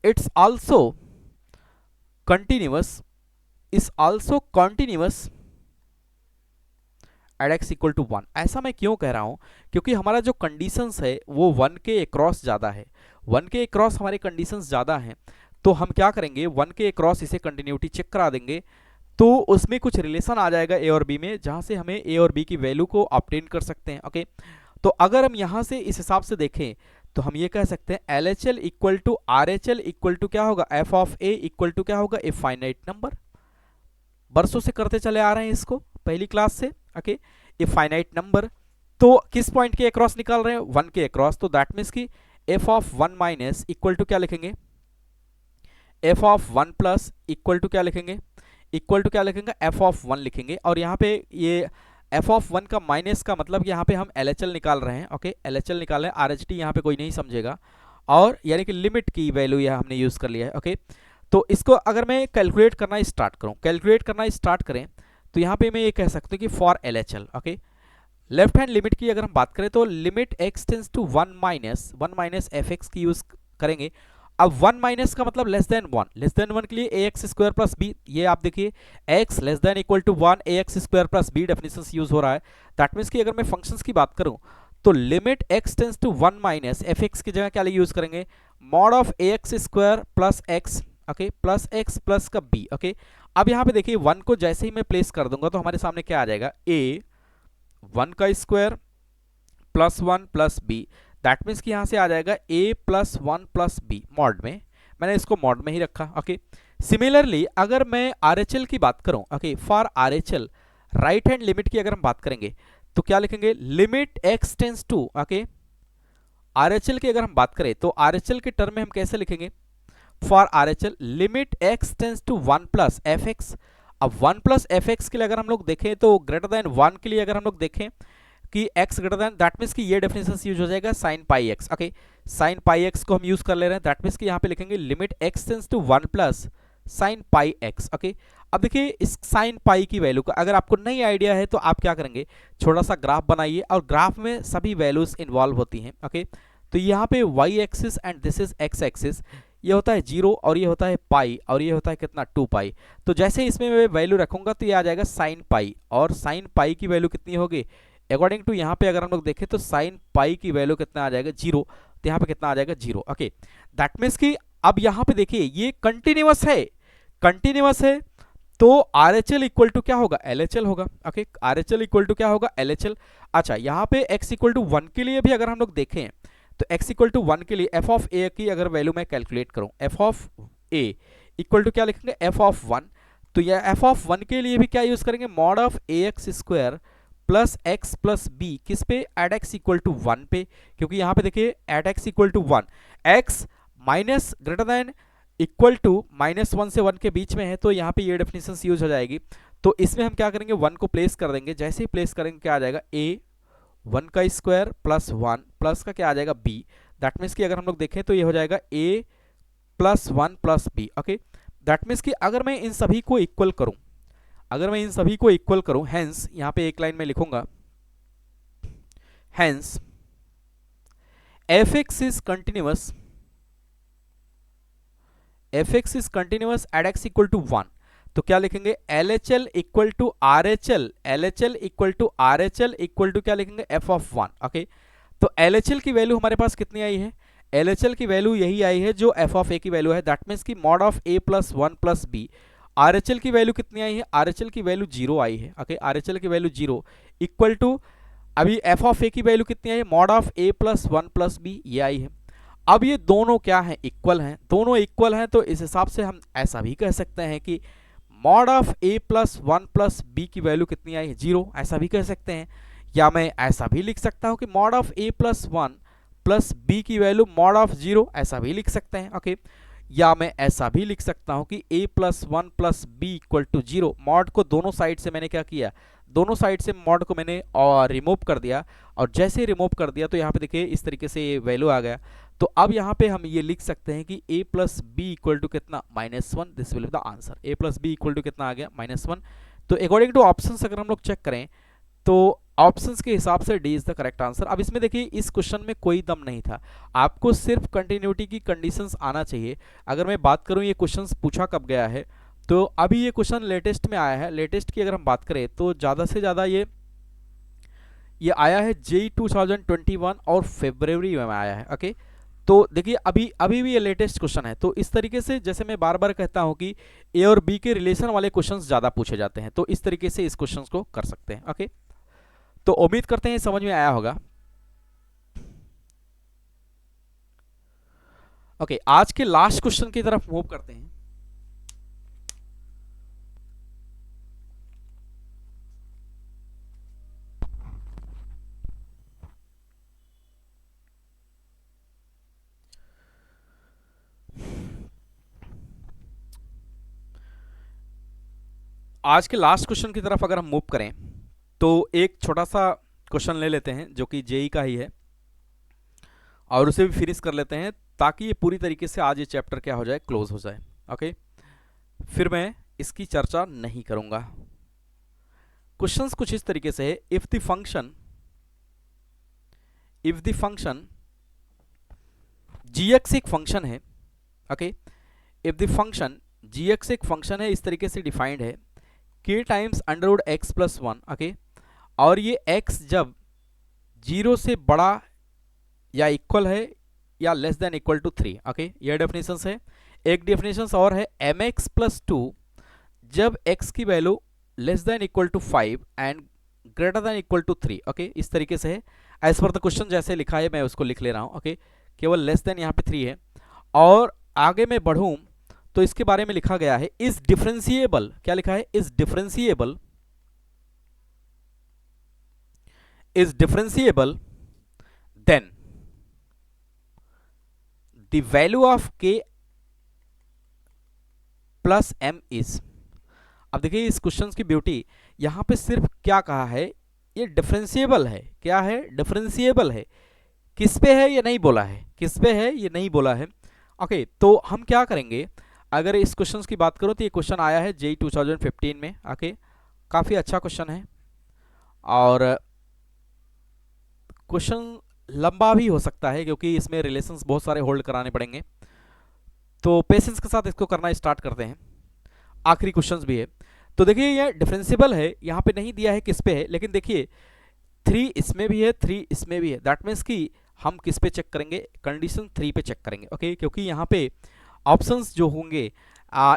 it's also continuous at x equal to 1। ऐसा मैं क्यों कह रहा हूं, क्योंकि हमारा जो कंडीशंस है वो 1 के अक्रॉस ज़्यादा है, 1 के अक्रॉस हमारे कंडीशंस ज़्यादा हैं, तो हम क्या करेंगे, 1 के अक्रॉस इसे कंटिन्यूटी चेक करा देंगे, तो उसमें कुछ रिलेशन आ जाएगा ए और बी में, जहां से हमें ए और बी की वैल्यू को ऑब्टेन कर सकते हैं। ओके, तो अगर हम यहां से इस हिसाब से देखें तो हम ये कह सकते हैं LHL equal to RHL equal to क्या होगा, f of a equal to क्या होगा, ए फाइनाइट नंबर। बरसों से करते चले आ रहे हैं इसको पहली क्लास से। ओके, ए फाइनाइट नंबर, तो किस पॉइंट के अक्रॉस निकाल रहे हैं, 1 के अक्रॉस, तो दैट मीन्स कि f of 1 minus equal to क्या लिखेंगे, f of 1 plus equal to क्या लिखेंगे, इक्वल टू क्या लिखेंगे, एफ ऑफ वन लिखेंगे, और यहाँ पे ये एफ ऑफ वन का माइनस का मतलब यहाँ पे हम एल एच एल निकाल रहे हैं। ओके, एल एच एल निकाल रहे हैं, आर एच टी यहाँ पे कोई नहीं समझेगा, और यानी कि लिमिट की वैल्यू यह हमने यूज़ कर लिया है। ओके, तो इसको अगर मैं कैलकुलेट करना स्टार्ट करूँ, कैलकुलेट करना स्टार्ट करें, तो यहाँ पे मैं ये कह सकता हूँ कि for L H L, okay, left hand limit की अगर हम बात करें तो limit x tends to one minus F x की यूज करेंगे। अब वन माइनस का मतलब लेस देन वन के लिए a x square plus B, ये आप देखिए x less than equal to one a x square plus B definition use हो रहा है। दैट मीन्स कि अगर मैं फंक्शंस की बात करूं तो limit x tends to one minus F x की जगह क्या यूज करेंगे, mod of a x square plus x, okay, plus x plus का बी। ओके, अब यहाँ पे देखिए वन को जैसे ही मैं प्लेस कर दूंगा तो हमारे सामने क्या आ जाएगा, ए वन का square plus one plus b, that means कि यहां से आ जाएगा a plus one plus b mod में, मैंने इसको मॉड में ही रखा। ओके, सिमिलरली अगर मैं आर एच एल की बात करूं, okay, for R H L right hand limit की अगर हम बात करेंगे तो क्या लिखेंगे, limit x tends to, okay, R H L की अगर हम बात करें तो आर एच एल के टर्म में हम कैसे लिखेंगे, for R H L limit x tends to one plus F x. अब वन प्लस एफ एक्स के लिए अगर हम लोग देखें तो ग्रेटर देन वन के लिए अगर हम लोग देखें कि x greater then, that means कि ये डेफिनेशन यूज हो जाएगा sign pi x. Okay, sign pi x को हम यूज कर ले रहे हैं, दैट मीन्स कि यहाँ पे लिखेंगे limit x tends to one plus sine pi x. Okay, अब देखिए इस साइन पाई की वैल्यू का अगर आपको नहीं आइडिया है तो आप क्या करेंगे, छोटा सा ग्राफ बनाइए और ग्राफ में सभी वैल्यूज इन्वॉल्व होती हैं। ओके, तो यहाँ पे y axis and this is x axis, ये होता है जीरो और ये होता है पाई और ये होता है कितना, टू पाई। तो जैसे इसमें मैं वैल्यू रखूंगा तो ये आ जाएगा साइन पाई, और साइन पाई की वैल्यू कितनी होगी, अकॉर्डिंग टू यहाँ पे अगर हम लोग देखें तो साइन पाई की वैल्यू कितना आ जाएगा, जीरो, तो यहाँ पे कितना आ जाएगा, जीरो। ओके, दैट मीन्स कि अब यहाँ पे देखिए ये कंटिन्यूअस है, कंटिन्यूअस है, तो R H L equal to क्या होगा, एल एच एल होगा। Okay, R H L equal to क्या होगा, एल एच एल। अच्छा, यहाँ पे एक्स इक्वल टू वन के लिए भी अगर हम लोग देखें तो x इक्वल टू वन के लिए एफ ऑफ ए की अगर वैल्यू मैं कैलकुलेट करूं, F of a equal to क्या लिखेंगे, एफ ऑफ वन, तो यह एफ ऑफ वन के लिए भी क्या यूज करेंगे, mod of a x square plus x plus B, किस पे, at x equal to one पे, क्योंकि यहाँ पे देखिए at x equal to one, x minus greater than equal to minus one से वन के बीच में है, तो यहाँ पे ये डेफिनेशन यूज हो जाएगी। तो इसमें हम क्या करेंगे, वन को प्लेस कर देंगे, जैसे ही प्लेस करेंगे क्या आ जाएगा, ए वन का स्क्वायर प्लस वन प्लस का क्या आ जाएगा, बी, दैट मीन्स कि अगर हम लोग देखें तो ये हो जाएगा a plus one plus b. Okay, that means कि अगर मैं इन सभी को इक्वल करूं, अगर मैं इन सभी को इक्वल करूं, हेंस यहां पे एक लाइन में लिखूंगा, hence F x is continuous, F x is continuous at x equal to one, तो क्या लिखेंगे, L H L equal to R H L, L H L equal to R H L equal to क्या लिखेंगे, F of one. Okay, तो L H L की value हमारे पास कितनी आई है, एल एच एल की वैल्यू यही आई है जो एफ ऑफ ए की वैल्यू है, दैट मीन्स की mod of a plus one plus B. R H L की वैल्यू कितनी आई है, आर एच एल की वैल्यू जीरो आई है। ओके, आर एच एल की वैल्यू जीरो इक्वल टू, अभी एफ ऑफ ए की वैल्यू कितनी आई है, mod of a plus one plus B, ये आई है। अब ये दोनों क्या हैं, इक्वल हैं, दोनों इक्वल हैं, तो इस हिसाब से हम ऐसा भी कह सकते हैं कि mod of a plus one plus B की वैल्यू कितनी आई है, जीरो, ऐसा भी कह सकते हैं। या मैं ऐसा भी लिख सकता हूं कि mod of a plus one plus B की वैल्यू मॉड ऑफ जीरो, ऐसा भी लिख सकते हैं। ओके, या मैं ऐसा भी लिख सकता हूं कि a plus one plus B equal to zero, mod को दोनों साइड से मैंने क्या किया, दोनों साइड से मॉड को मैंने रिमूव कर दिया, और जैसे ही रिमूव कर दिया तो यहाँ पे देखिए इस तरीके से ये वैल्यू आ गया। तो अब यहाँ पे हम ये लिख सकते हैं कि a plus B equal to कितना, minus one, this will be the answer, a plus B equal to कितना आ गया, माइनस वन। तो अकॉर्डिंग टू ऑप्शंस अगर हम लोग चेक करें तो ऑप्शंस के हिसाब से D is the correct answer. अब इसमें देखिए इस क्वेश्चन में कोई दम नहीं था, आपको सिर्फ कंटिन्यूटी की कंडीशंस आना चाहिए। अगर मैं बात करूं ये क्वेश्चंस पूछा कब गया है, तो अभी ये क्वेश्चन लेटेस्ट में आया है, लेटेस्ट की अगर हम बात करें तो ज़्यादा से ज़्यादा ये आया है जेई 2021 और फरवरी में आया है। ओके, तो देखिए अभी अभी भी ये लेटेस्ट क्वेश्चन है, तो इस तरीके से जैसे मैं बार बार कहता हूं कि ए और बी के रिलेशन वाले क्वेश्चंस ज़्यादा पूछे जाते हैं, तो इस तरीके से इस क्वेश्चन को कर सकते हैं। ओके, तो उम्मीद करते हैं समझ में आया होगा। ओके, आज के लास्ट क्वेश्चन की तरफ मूव करते हैं। आज के लास्ट क्वेश्चन की तरफ अगर हम मूव करें तो एक छोटा सा क्वेश्चन ले लेते हैं जो कि जेई का ही है और उसे भी फिनिश कर लेते हैं ताकि ये पूरी तरीके से आज ये चैप्टर क्या हो जाए, क्लोज हो जाए। ओके, फिर मैं इसकी चर्चा नहीं करूंगा। क्वेश्चंस कुछ इस तरीके से है, इफ द फंक्शन gx एक फंक्शन है। Okay, if the function gx एक फंक्शन है, इस तरीके से डिफाइंड है k times under x plus 1। Okay, और ये x जब 0 से बड़ा या इक्वल है या less than equal to 3। Okay, ये डेफिनेशन है। एक डेफिनेशन और है mx प्लस 2 जब x की value less than equal to 5 and greater than equal to 3। Okay, इस तरीके से है। एज पर द क्वेश्चन जैसे लिखा है मैं उसको लिख ले रहा हूं। ओके, केवल लेस देन यहाँ पे 3 है। और आगे मैं बढ़ूं तो इसके बारे में लिखा गया है इज डिफरेंशिएबल। क्या लिखा है? Is differentiable then the value of k plus m is. अब देखिए इस क्वेश्चन की ब्यूटी, यहां पे सिर्फ क्या कहा है, ये डिफरेंशिएबल है। क्या है? डिफरेंशिएबल है। किस पे है ये नहीं बोला है, किस पे है ये नहीं बोला है। ओके, तो हम क्या करेंगे, अगर इस क्वेश्चन की बात करो तो ये क्वेश्चन आया है जेई 2015 में। ओके, काफ़ी अच्छा क्वेश्चन है और क्वेश्चन लंबा भी हो सकता है क्योंकि इसमें रिलेशंस बहुत सारे होल्ड कराने पड़ेंगे। तो पेशेंस के साथ इसको करना स्टार्ट करते हैं। आखिरी क्वेश्चंस भी है। तो देखिए ये डिफरेंशिएबल है, यहाँ पे नहीं दिया है किस पे है, लेकिन देखिए 3 इसमें भी है, 3 इसमें भी है। दैट मीन्स कि हम किस पे चेक करेंगे, कंडीशन 3 पे चेक करेंगे। ओके, क्योंकि यहाँ पे ऑप्शंस जो होंगे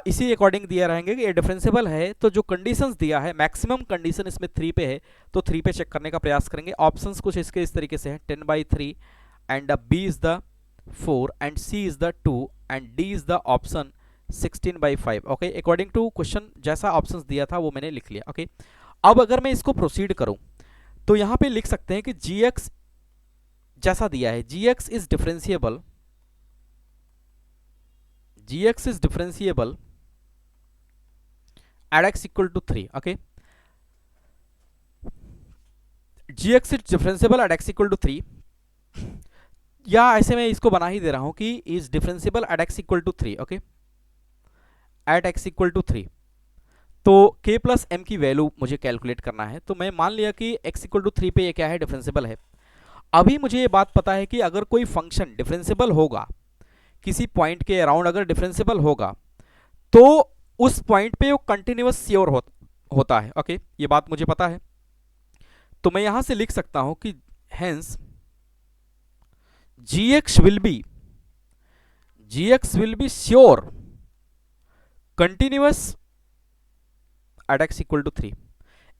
इसी अकॉर्डिंग दिया रहेंगे कि ये डिफरेंशिएबल है, तो जो कंडीशंस दिया है मैक्सिमम कंडीशन इसमें 3 पे है, तो 3 पे चेक करने का प्रयास करेंगे। ऑप्शंस कुछ इसके इस तरीके से हैं, 10/3 and B is the 4 and C is the 2 and D is the option 16/5। Okay, according to question जैसा ऑप्शंस दिया था वो मैंने लिख लिया। ओके, अब अगर मैं इसको प्रोसीड करूं तो यहां पे लिख सकते हैं कि gx जैसा दिया है, gx is differentiable at x equal to 3। Okay, gx is differentiable at x equal to 3, या ऐसे मैं इसको बना ही दे रहा हूं कि is differentiable at x equal to 3। Okay, at x equal to 3, तो k प्लस m की वैल्यू मुझे कैलकुलेट करना है। तो मैं मान लिया कि x इक्वल टू 3 पे ये क्या है, डिफरेंशिएबल है। अभी मुझे ये बात पता है कि अगर कोई फंक्शन डिफरेंशिएबल होगा, किसी पॉइंट के अराउंड अगर डिफरेंशिएबल होगा तो उस पॉइंट पे वो कंटिन्यूअस श्योर होता है। ओके, ये बात मुझे पता है। तो मैं यहां से लिख सकता हूं कि hence gx will be sure continuous at x equal to 3।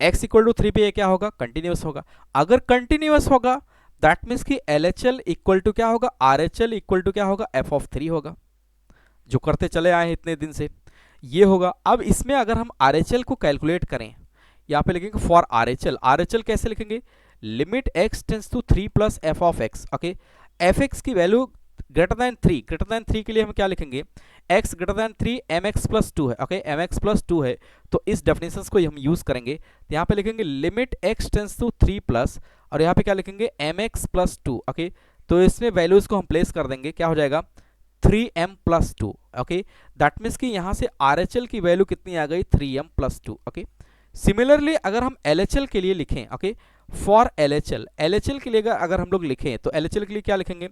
x equal to 3 पे ये क्या होगा, कंटिन्यूअस होगा। अगर कंटिन्यूअस होगा दैट मीन्स कि LHL इक्वल टू क्या होगा, RHL इक्वल टू क्या होगा, f(3) होगा, जो करते चले आए हैं इतने दिन से, ये होगा। अब इसमें अगर हम RHL को कैलकुलेट करें, यहाँ पे लिखेंगे फॉर RHL कैसे लिखेंगे, limit x tends to 3 plus f(x). Okay, fx की वैल्यू ग्रेटर देन 3 के लिए हम क्या लिखेंगे, x greater than 3 mx plus 2 है। ओके, mx प्लस 2 है, तो इस डेफिनेशन को हम यूज करेंगे। तो यहाँ पे लिखेंगे limit x tends to 3 plus, और यहाँ पे क्या लिखेंगे, mx प्लस 2। ओके, तो इसमें वैल्यूज को हम प्लेस कर देंगे, क्या हो जाएगा, 3m plus 2। Okay, that means कि यहाँ से RHL की वैल्यू कितनी आ गई, 3m प्लस 2। ओके, सिमिलरली अगर हम LHL के लिए लिखें, ओके, फॉर LHL के लिए अगर हम लोग लिखें तो LHL के लिए क्या लिखेंगे,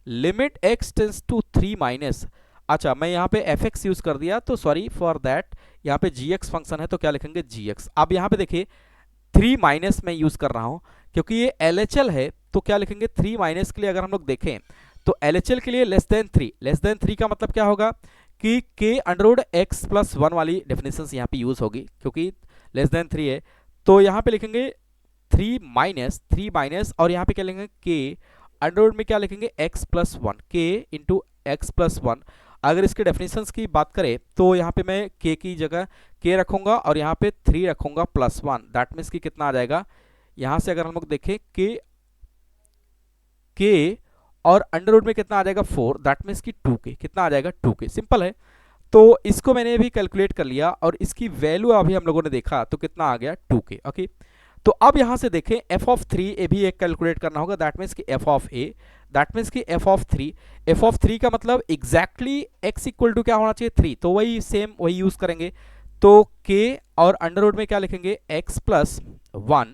limit x tends to 3 minus, अच्छा मैं यहाँ पे fx यूज कर दिया तो सॉरी फॉर दैट, यहाँ पे gx फंक्शन है तो क्या लिखेंगे, gx। अब यहाँ पे देखिए 3 माइनस मैं यूज कर रहा हूँ क्योंकि ये LHL है, तो क्या लिखेंगे, 3 माइनस के लिए अगर हम लोग देखें तो LHL के लिए लेस देन 3 का मतलब क्या होगा कि k अंडर x प्लस 1 वाली डेफिनेशन यहाँ पे यूज होगी क्योंकि लेस देन 3 है। तो यहाँ पे लिखेंगे 3 माइनस और यहाँ पे क्या लिखेंगे, k अंडर में क्या लिखेंगे, x plus 1, k into x plus 1। अगर इसके डेफिनेशंस की बात करें तो यहाँ पे मैं k की जगह k रखूंगा और यहाँ पे 3 रखूंगा प्लस 1। दैट मीन्स कि कितना आ जाएगा, यहाँ से अगर हम लोग देखें k और अंडर रूट में कितना आ जाएगा, 4। दैट मीन्स कि 2k, कितना आ जाएगा, 2k। सिंपल है। तो इसको मैंने अभी कैलकुलेट कर लिया और इसकी वैल्यू अभी हम लोगों ने देखा तो कितना आ गया 2k। ओके, तो अब यहां से देखें एफ ऑफ 3 ए भी एक कैलकुलेट करना होगा, दैट मीन्स कि F of A, that means कि एफ ऑफ 3 का मतलब एग्जैक्टली एक्स इक्वल टू क्या होना चाहिए 3, तो वही सेम वही यूज करेंगे। तो k और अंडर रूट में क्या लिखेंगे x प्लस 1,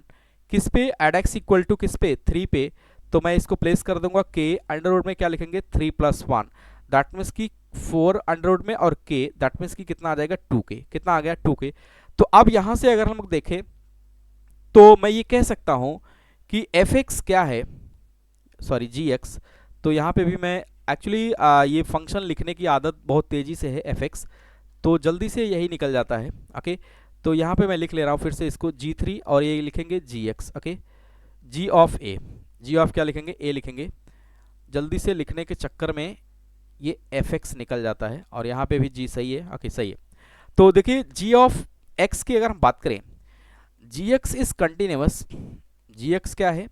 किस पे एड x इक्वल टू किस पे 3 पे, तो मैं इसको प्लेस कर दूंगा k अंडर रूट में क्या लिखेंगे 3 प्लस 1, दैट मीन्स कि 4 अंडर रूट में और k दैट मीन्स कि कितना आ जाएगा 2k, कितना आ गया 2k। तो अब यहां से अगर हम लोग देखें तो मैं ये कह सकता हूं कि fx क्या है, सॉरी gx, तो यहाँ पे भी मैं एक्चुअली ये फंक्शन लिखने की आदत बहुत तेजी से है fx, तो जल्दी से यही निकल जाता है। ओके, तो यहाँ पे मैं लिख ले रहा हूँ फिर से इसको g3 और ये लिखेंगे gx। Okay, g of a, g of क्या लिखेंगे a लिखेंगे, जल्दी से लिखने के चक्कर में ये fx निकल जाता है और यहाँ पे भी g सही है। ओके सही है, तो देखिए g ऑफ x की अगर हम बात करें, gx इज कंटिन्यूअस, gx क्या है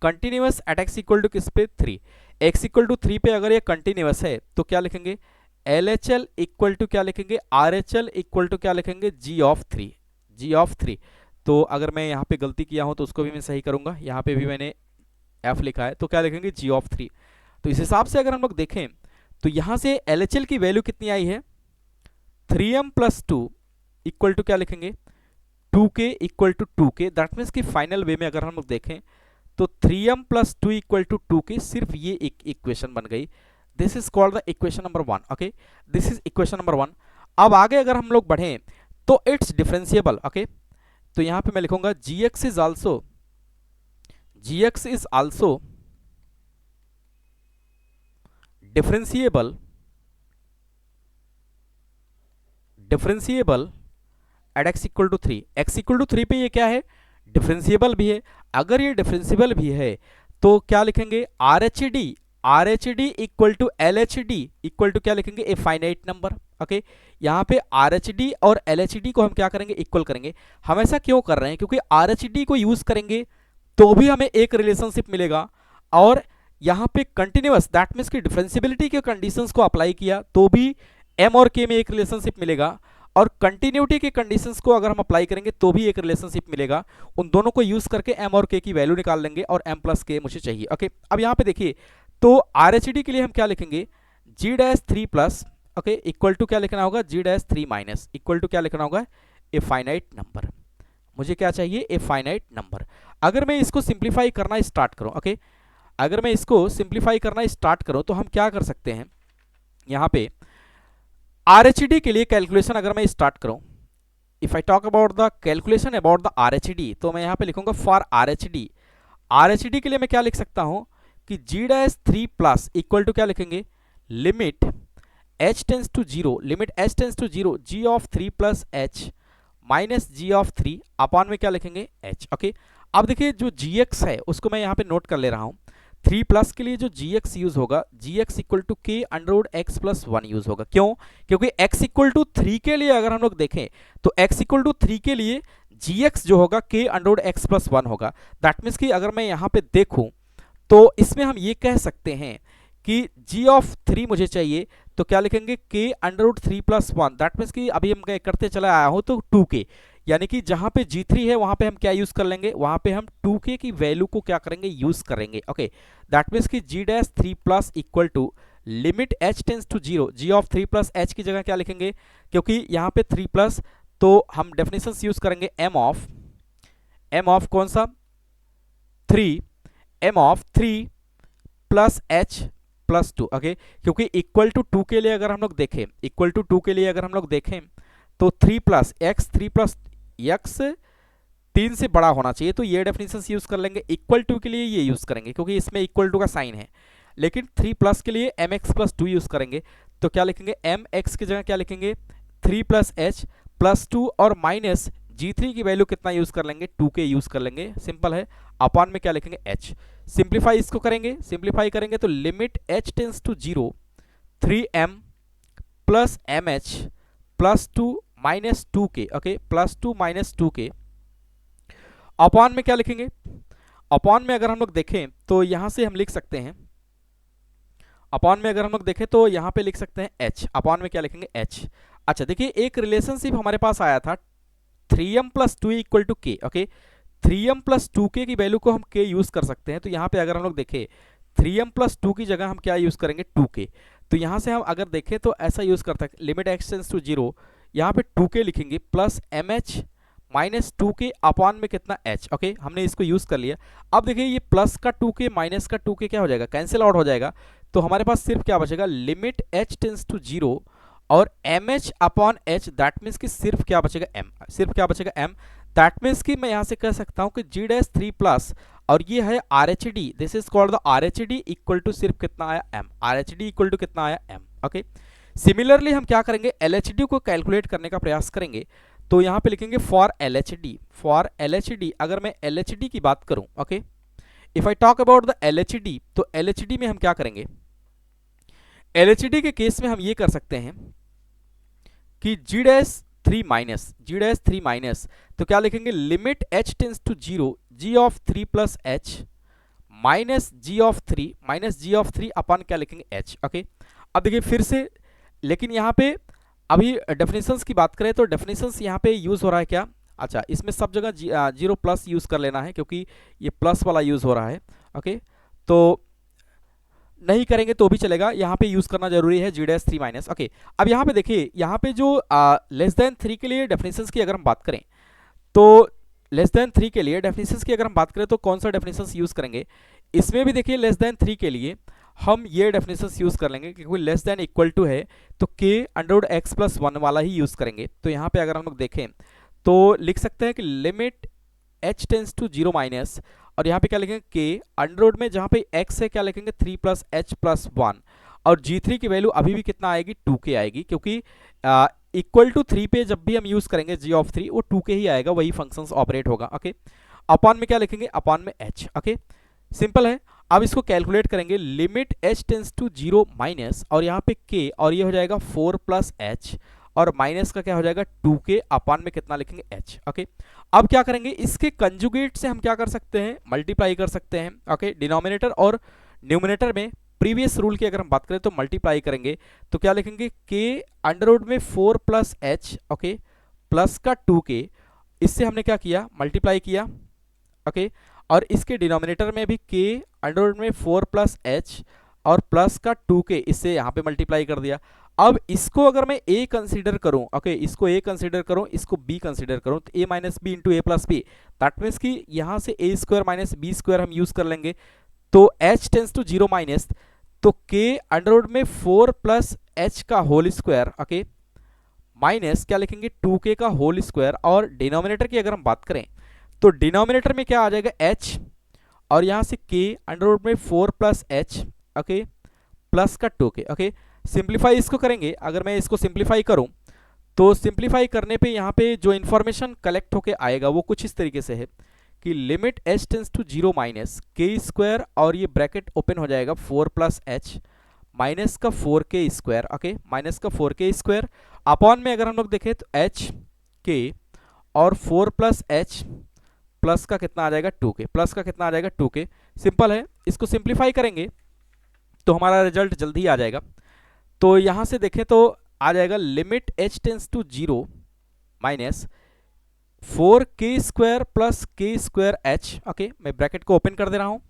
continuous at x equal to किस पे 3, x इक्वल टू 3 पे अगर ये कंटिन्यूअस है तो क्या लिखेंगे LHL इक्वल टू क्या लिखेंगे RHL इक्वल टू क्या लिखेंगे g ऑफ 3, g ऑफ 3। तो अगर मैं यहाँ पे गलती किया हूँ तो उसको भी मैं सही करूंगा, यहाँ पे भी मैंने f लिखा है तो क्या लिखेंगे g ऑफ 3। तो इस हिसाब से अगर हम लोग देखें तो यहाँ से LHL की वैल्यू कितनी आई है 3m प्लस 2 इक्वल टू क्या लिखेंगे 2k equal to 2k, that means कि फाइनल वे में अगर हम लोग देखें तो 3m plus 2 equal to 2k, सिर्फ ये एक इक्वेशन बन गई। This is called the equation number 1। Okay, this is equation number 1। अब आगे अगर हम लोग बढ़ें तो इट्स डिफरेंशिएबल। ओके, तो यहां पे मैं लिखूंगा gx is also differentiable at x equal to 3, x equal to 3 पे ये क्या है डिफरेंशिएबल भी है। अगर ये डिफरेंशिएबल भी है तो क्या लिखेंगे RHD equal to LHD equal to क्या लिखेंगे ए फाइनाइट नंबर। ओके, यहाँ पे RHD और LHD को हम क्या करेंगे इक्वल करेंगे। हम ऐसा क्यों कर रहे हैं क्योंकि RHD को यूज करेंगे तो भी हमें एक रिलेशनशिप मिलेगा, और यहाँ पे कंटिन्यूअस दैट मीन्स की डिफरेंशियबिलिटी के कंडीशंस को अप्लाई किया तो भी m और k में एक रिलेशनशिप मिलेगा, और कंटिन्यूटी के कंडीशंस को अगर हम अप्लाई करेंगे तो भी एक रिलेशनशिप मिलेगा। उन दोनों को यूज करके m और k की वैल्यू निकाल लेंगे और m प्लस k मुझे चाहिए। ओके, अब यहाँ पे देखिए तो RHD के लिए हम क्या लिखेंगे g-3 plus okay equal to क्या लिखना होगा g-3 माइनस इक्वल टू क्या लिखना होगा ए फाइनाइट नंबर। मुझे क्या चाहिए ए फाइनाइट नंबर। अगर मैं इसको सिंप्लीफाई करना स्टार्ट करूं, ओके अगर मैं इसको सिंप्लीफाई करना स्टार्ट करूं तो हम क्या कर सकते हैं, यहाँ पे RHD के लिए कैलकुलेशन अगर मैं स्टार्ट करूं, if I talk about the calculation about the RHD, तो मैं यहाँ पे लिखूंगा फॉर RHD के लिए मैं क्या लिख सकता हूं कि g-3 प्लस इक्वल टू क्या लिखेंगे limit h tends to zero g of 3 plus h minus g of 3 upon में क्या लिखेंगे h। ओके, अब देखिए जो gx है उसको मैं यहाँ पे नोट कर ले रहा हूँ। 3 प्लस के लिए जो gx यूज होगा gx equal to k under root x plus 1 use होगा। क्यों? क्योंकि x इक्वल टू 3 के लिए अगर हम लोग देखें तो x इक्वल टू 3 के लिए gx जो होगा k under root x plus 1 होगा। दैट मीन्स कि अगर मैं यहाँ पे देखूं तो इसमें हम ये कह सकते हैं कि g ऑफ 3 मुझे चाहिए तो क्या लिखेंगे k under root 3 plus 1, that means कि अभी हम करते चला आया हूं तो 2k, यानी कि जहां पे g3 है वहां पे हम क्या यूज कर लेंगे, वहां पे हम 2k की वैल्यू को क्या करेंगे यूज करेंगे। ओके, दैट मीन्स कि g-3 plus equal to limit h tends to zero g of 3 plus h की जगह क्या लिखेंगे, क्योंकि यहाँ पे 3 प्लस तो हम डेफिनेशन यूज करेंगे m ऑफ कौन सा 3, m of 3 plus h plus 2। Okay, क्योंकि इक्वल टू 2 के लिए अगर हम लोग देखें तो 3 प्लस x 3 से बड़ा होना चाहिए, तो ये डेफिनेशन यूज कर लेंगे। इक्वल टू के लिए ये यूज करेंगे क्योंकि इसमें इक्वल टू का साइन है, लेकिन 3 प्लस के लिए mx प्लस 2 यूज करेंगे तो क्या लिखेंगे mx की जगह क्या लिखेंगे 3 प्लस h प्लस 2 और माइनस g3 की वैल्यू कितना यूज कर लेंगे 2k यूज कर लेंगे, सिंपल है। अपॉन में क्या लिखेंगे h, सिंप्लीफाई इसको करेंगे तो limit h tends to zero 3m plus mh plus 2 minus 2k। Okay, plus 2 minus 2k upon में क्या लिखेंगे, अपॉन में अगर हम लोग देखें तो यहां से हम लिख सकते हैं अपॉन में अगर हम लोग देखें तो यहाँ पे लिख सकते हैं h, अपॉन में क्या लिखेंगे h। अच्छा देखिए एक रिलेशनशिप हमारे पास आया था 3m प्लस 2 इक्वल टू के। ओके 3m प्लस 2k की वैल्यू को हम k यूज कर सकते हैं। तो यहाँ पे अगर हम लोग देखें 3m प्लस 2 की जगह हम क्या यूज करेंगे 2k। तो यहाँ से हम अगर देखें तो ऐसा यूज करते हैं लिमिट x टेंड्स टू 0, यहाँ पे 2k लिखेंगे plus mh minus 2k upon में कितना h। ओके हमने इसको यूज कर लिया। अब देखिए ये प्लस का 2k माइनस का 2k क्या हो जाएगा, कैंसिल आउट हो जाएगा। तो हमारे पास सिर्फ क्या बचेगा लिमिट h टेंड्स टू 0 और mh upon h, that means कि सिर्फ क्या बचेगा m, सिर्फ क्या बचेगा m। दैट मीन्स कि मैं यहाँ से कह सकता हूँ कि g डैश 3 प्लस और ये है RHD, this is called the RHD equal to सिर्फ कितना आया m, RHD इक्वल टू कितना आया m। ओके सिमिलरली हम क्या करेंगे LHD को कैलकुलेट करने का प्रयास करेंगे। तो यहाँ पे लिखेंगे फॉर LHD अगर मैं LHD की बात करूँ, okay if I talk about the LHD, तो LHD में हम क्या करेंगे, LHD के केस में हम ये कर सकते हैं कि g डैश 3 माइनस, तो क्या लिखेंगे limit h tends to 0 g of 3 plus h minus g of 3 अपन क्या लिखेंगे h। ओके अब देखिए फिर से, लेकिन यहाँ पे अभी डेफिनेशंस की बात करें तो डेफिनेशंस यहाँ पे यूज हो रहा है क्या, अच्छा इसमें सब जगह 0 प्लस यूज कर लेना है क्योंकि ये प्लस वाला यूज हो रहा है। ओके तो नहीं करेंगे तो भी चलेगा, यहाँ पे यूज करना जरूरी है g डैश 3 माइनस। ओके अब यहाँ पे देखिए यहाँ पे जो लेस देन 3 के लिए डेफिनेशंस की अगर हम बात करें तो लेस देन 3 के लिए डेफिनेशंस की अगर हम बात करें तो कौन सा डेफिनेशंस यूज करेंगे, इसमें भी देखिए लेस देन 3 के लिए हम ये डेफिनेशंस यूज कर लेंगे क्योंकि लेस देन इक्वल टू है तो k अंडर x प्लस 1 वाला ही यूज करेंगे। तो यहाँ पे अगर हम लोग देखें तो लिख सकते हैं कि limit h tends to 0 minus और यहाँ पे क्या लिखेंगे k अंडर में जहाँ पे x है क्या लिखेंगे 3 प्लस h प्लस 1 और g3 की वैल्यू अभी भी कितना आएगी 2k आएगी क्योंकि इक्वल टू 3 पे जब भी हम यूज करेंगे g ऑफ 3 वो 2k ही आएगा, वही फंक्शंस ऑपरेट होगा। ओके अपॉन में क्या लिखेंगे अपॉन में h। ओके सिंपल है। अब इसको कैलकुलेट करेंगे limit h tends to 0 minus और यहाँ पे k और ये हो जाएगा 4 प्लस h और माइनस का क्या हो जाएगा 2k अपॉन में कितना लिखेंगे h। ओके अब क्या करेंगे इसके कंजुगेट से हम क्या कर सकते हैं मल्टीप्लाई कर सकते हैं। ओके डिनोमिनेटर और न्यूमिनेटर में प्रीवियस रूल की अगर हम बात करें तो मल्टीप्लाई करेंगे तो क्या लिखेंगे k अंडर रूट में 4 प्लस h ओके प्लस का 2k, इससे हमने क्या किया मल्टीप्लाई किया। ओके और इसके डिनोमिनेटर में भी k अंडर रूट में 4 प्लस h और प्लस का 2k, इससे यहाँ पे मल्टीप्लाई कर दिया। अब इसको अगर मैं a कंसीडर करूं, ओके इसको a कंसीडर करूं इसको b कंसीडर करूं तो a minus b into a plus b, that means कि यहाँ से a square minus b square हम यूज कर लेंगे। तो h टेंस टू 0 माइनस तो k अंडर रूट में 4 प्लस h का होल स्क्वायर ओके माइनस क्या लिखेंगे 2k का होल स्क्वायर और डिनोमिनेटर की अगर हम बात करें तो डिनोमिनेटर में क्या आ जाएगा h और यहाँ से k अंडर रूट में 4 प्लस h ओके प्लस का 2k। ओके सिंप्लीफाई इसको करेंगे, अगर मैं इसको सिंप्लीफाई करूं तो सिंप्लीफाई करने पे यहाँ पे जो इन्फॉर्मेशन कलेक्ट होके आएगा वो कुछ इस तरीके से है कि limit h tends to 0 minus k square और ये ब्रैकेट ओपन हो जाएगा 4 प्लस h माइनस का 4k स्क्वायर ओके माइनस का 4k स्क्वायर अपॉन में अगर हम लोग देखें तो h k और 4 प्लस h प्लस का कितना आ जाएगा 2k, प्लस का कितना आ जाएगा 2k। सिंपल है, इसको सिंप्लीफाई करेंगे तो हमारा रिजल्ट जल्दी ही आ जाएगा। तो यहाँ से देखें तो आ जाएगा limit h tends to 0 minus 4k square plus k square h okay मैं ब्रैकेट को ओपन कर दे रहा हूँ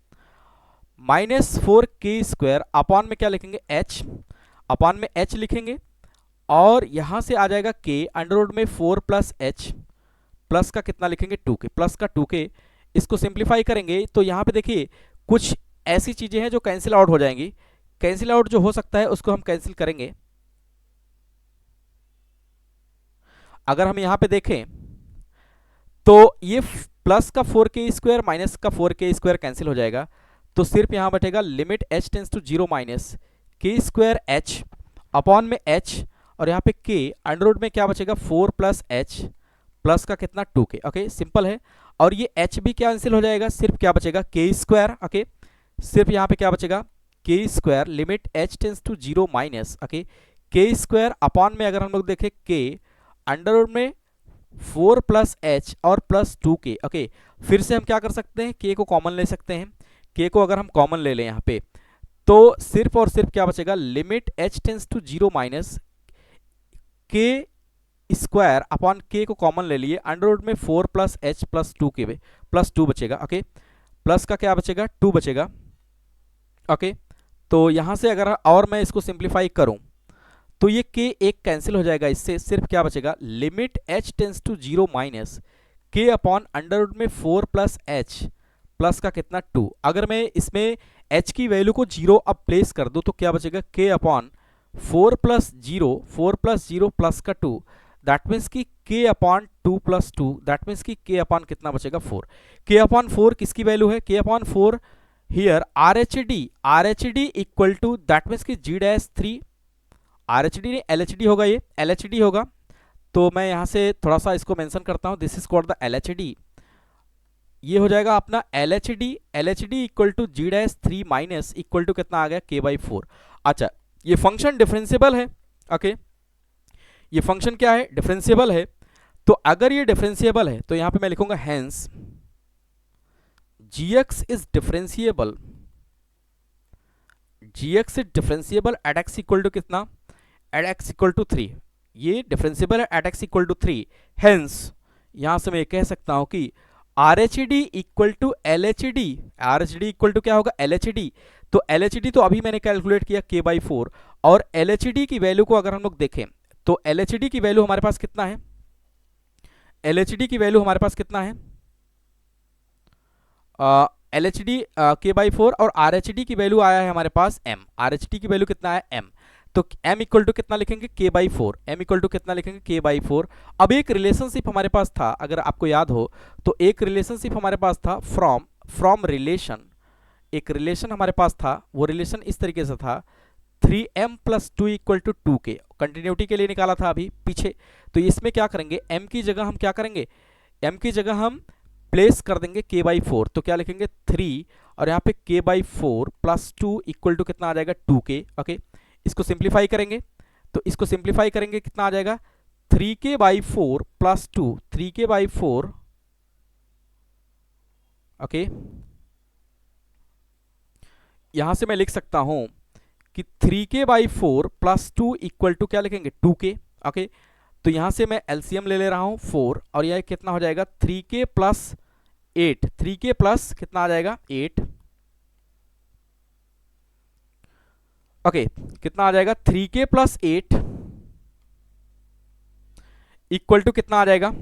माइनस 4k स्क्वायर अपॉन में क्या लिखेंगे h, अपॉन में h लिखेंगे और यहाँ से आ जाएगा k अंडर रूट में 4 प्लस h प्लस का कितना लिखेंगे 2k, प्लस का 2k। इसको सिंप्लीफाई करेंगे तो यहाँ पे देखिए कुछ ऐसी चीजें हैं जो कैंसिल आउट हो जाएंगी, कैंसिल आउट जो हो सकता है उसको हम कैंसिल करेंगे। अगर हम यहाँ पे देखें तो ये प्लस का 4k स्क्वायर माइनस का 4k स्क्वायर कैंसिल हो जाएगा तो सिर्फ यहाँ बचेगा limit h tends to 0 minus k square h upon में h और यहाँ पे k अंडर रूट में क्या बचेगा 4 प्लस h प्लस का कितना 2k। ओके सिंपल है और ये h भी कैंसिल हो जाएगा, सिर्फ क्या बचेगा k स्क्वायर ओके सिर्फ यहाँ पे क्या बचेगा k square limit h tends to 0 minus okay k square upon में अगर हम लोग देखें k अंडर रूट में 4 प्लस h और प्लस 2k। ओके फिर से हम क्या कर सकते हैं k को कॉमन ले सकते हैं, k को अगर हम कॉमन ले लें यहाँ पे तो सिर्फ और सिर्फ क्या बचेगा, limit h tends to 0 minus k square upon k को कॉमन ले लिए, अंडर रूट में 4 प्लस एच प्लस 2 के प्लस 2 बचेगा। ओके, प्लस का क्या बचेगा, 2 बचेगा। ओके, तो यहां से अगर और मैं इसको सिंप्लीफाई करूं तो ये के एक कैंसिल हो जाएगा, इससे सिर्फ क्या बचेगा, limit h tends to 0 minus k upon under root में 4 प्लस एच प्लस का कितना 2। अगर मैं इसमें h की वैल्यू को 0 अब प्लेस कर दूं तो क्या बचेगा, k अपॉन 4 प्लस 0 प्लस का 2, दैट मीन्स कि k upon 2 plus 2, that means कि k अपॉन कितना बचेगा 4। k अपॉन 4 किसकी वैल्यू है, k upon 4 here RHD equal to that means कि G डैश 3, RHD नहीं LHD होगा, ये LHD होगा। तो मैं यहां से थोड़ा सा इसको मेंशन करता हूं, this is called the LHD। ये हो जाएगा अपना LHD equal to G dash 3 minus equal to कितना आ गया, k बाई 4। अच्छा, ये फंक्शन डिफरेंशिएबल है। ओके, ये फंक्शन क्या है, डिफरेंशिएबल है। तो अगर ये डिफरेंशिएबल है तो यहां पे मैं लिखूंगा hence gx is differentiable, gx is differentiable at x equal to कितना, एट x इक्वल टू 3। ये डिफरेंशिएबल है at x equal to 3, hence यहां से मैं कह सकता हूं कि RHD equal to LHD, RHD equal to क्या होगा, LHD। तो LHD तो अभी मैंने कैलकुलेट किया k बाई 4, और LHD की वैल्यू को अगर हम लोग देखें तो LHD की वैल्यू हमारे पास कितना है, LHD की वैल्यू हमारे पास कितना है, LHD k बाई 4, और RHD की वैल्यू आया है हमारे पास m, RHD की वैल्यू कितना है m। तो m इक्वल टू कितना लिखेंगे, k by 4, m equal to कितना लिखेंगे, k बाई 4। अब एक रिलेशनशिप हमारे पास था, अगर आपको याद हो तो एक रिलेशनशिप हमारे पास था फ्रॉम रिलेशन, एक रिलेशन हमारे पास था, वो रिलेशन इस तरीके से था 3m plus 2 equal to 2k, continuity के लिए निकाला था अभी पीछे। तो इसमें क्या करेंगे, m की जगह हम क्या करेंगे, m की जगह हम प्लेस कर देंगे k बाई 4, तो क्या लिखेंगे 3, और यहाँ पे k by 4 plus 2 equal to कितना आ जाएगा 2k। ओके, इसको सिंप्लीफाई करेंगे तो इसको सिंप्लीफाई करेंगे कितना आ जाएगा, 3k by 4 plus 2, 3k by 4। Okay, यहां से मैं लिख सकता हूं कि 3k by 4 plus 2 equal to क्या लिखेंगे 2k। ओके, तो यहां से मैं एलसीएम ले ले रहा हूं 4, और यह कितना हो जाएगा 3k प्लस 8, 3k प्लस कितना आ जाएगा 8। ओके, कितना आ जाएगा 3k प्लस 8 इक्वल टू कितना आ जाएगा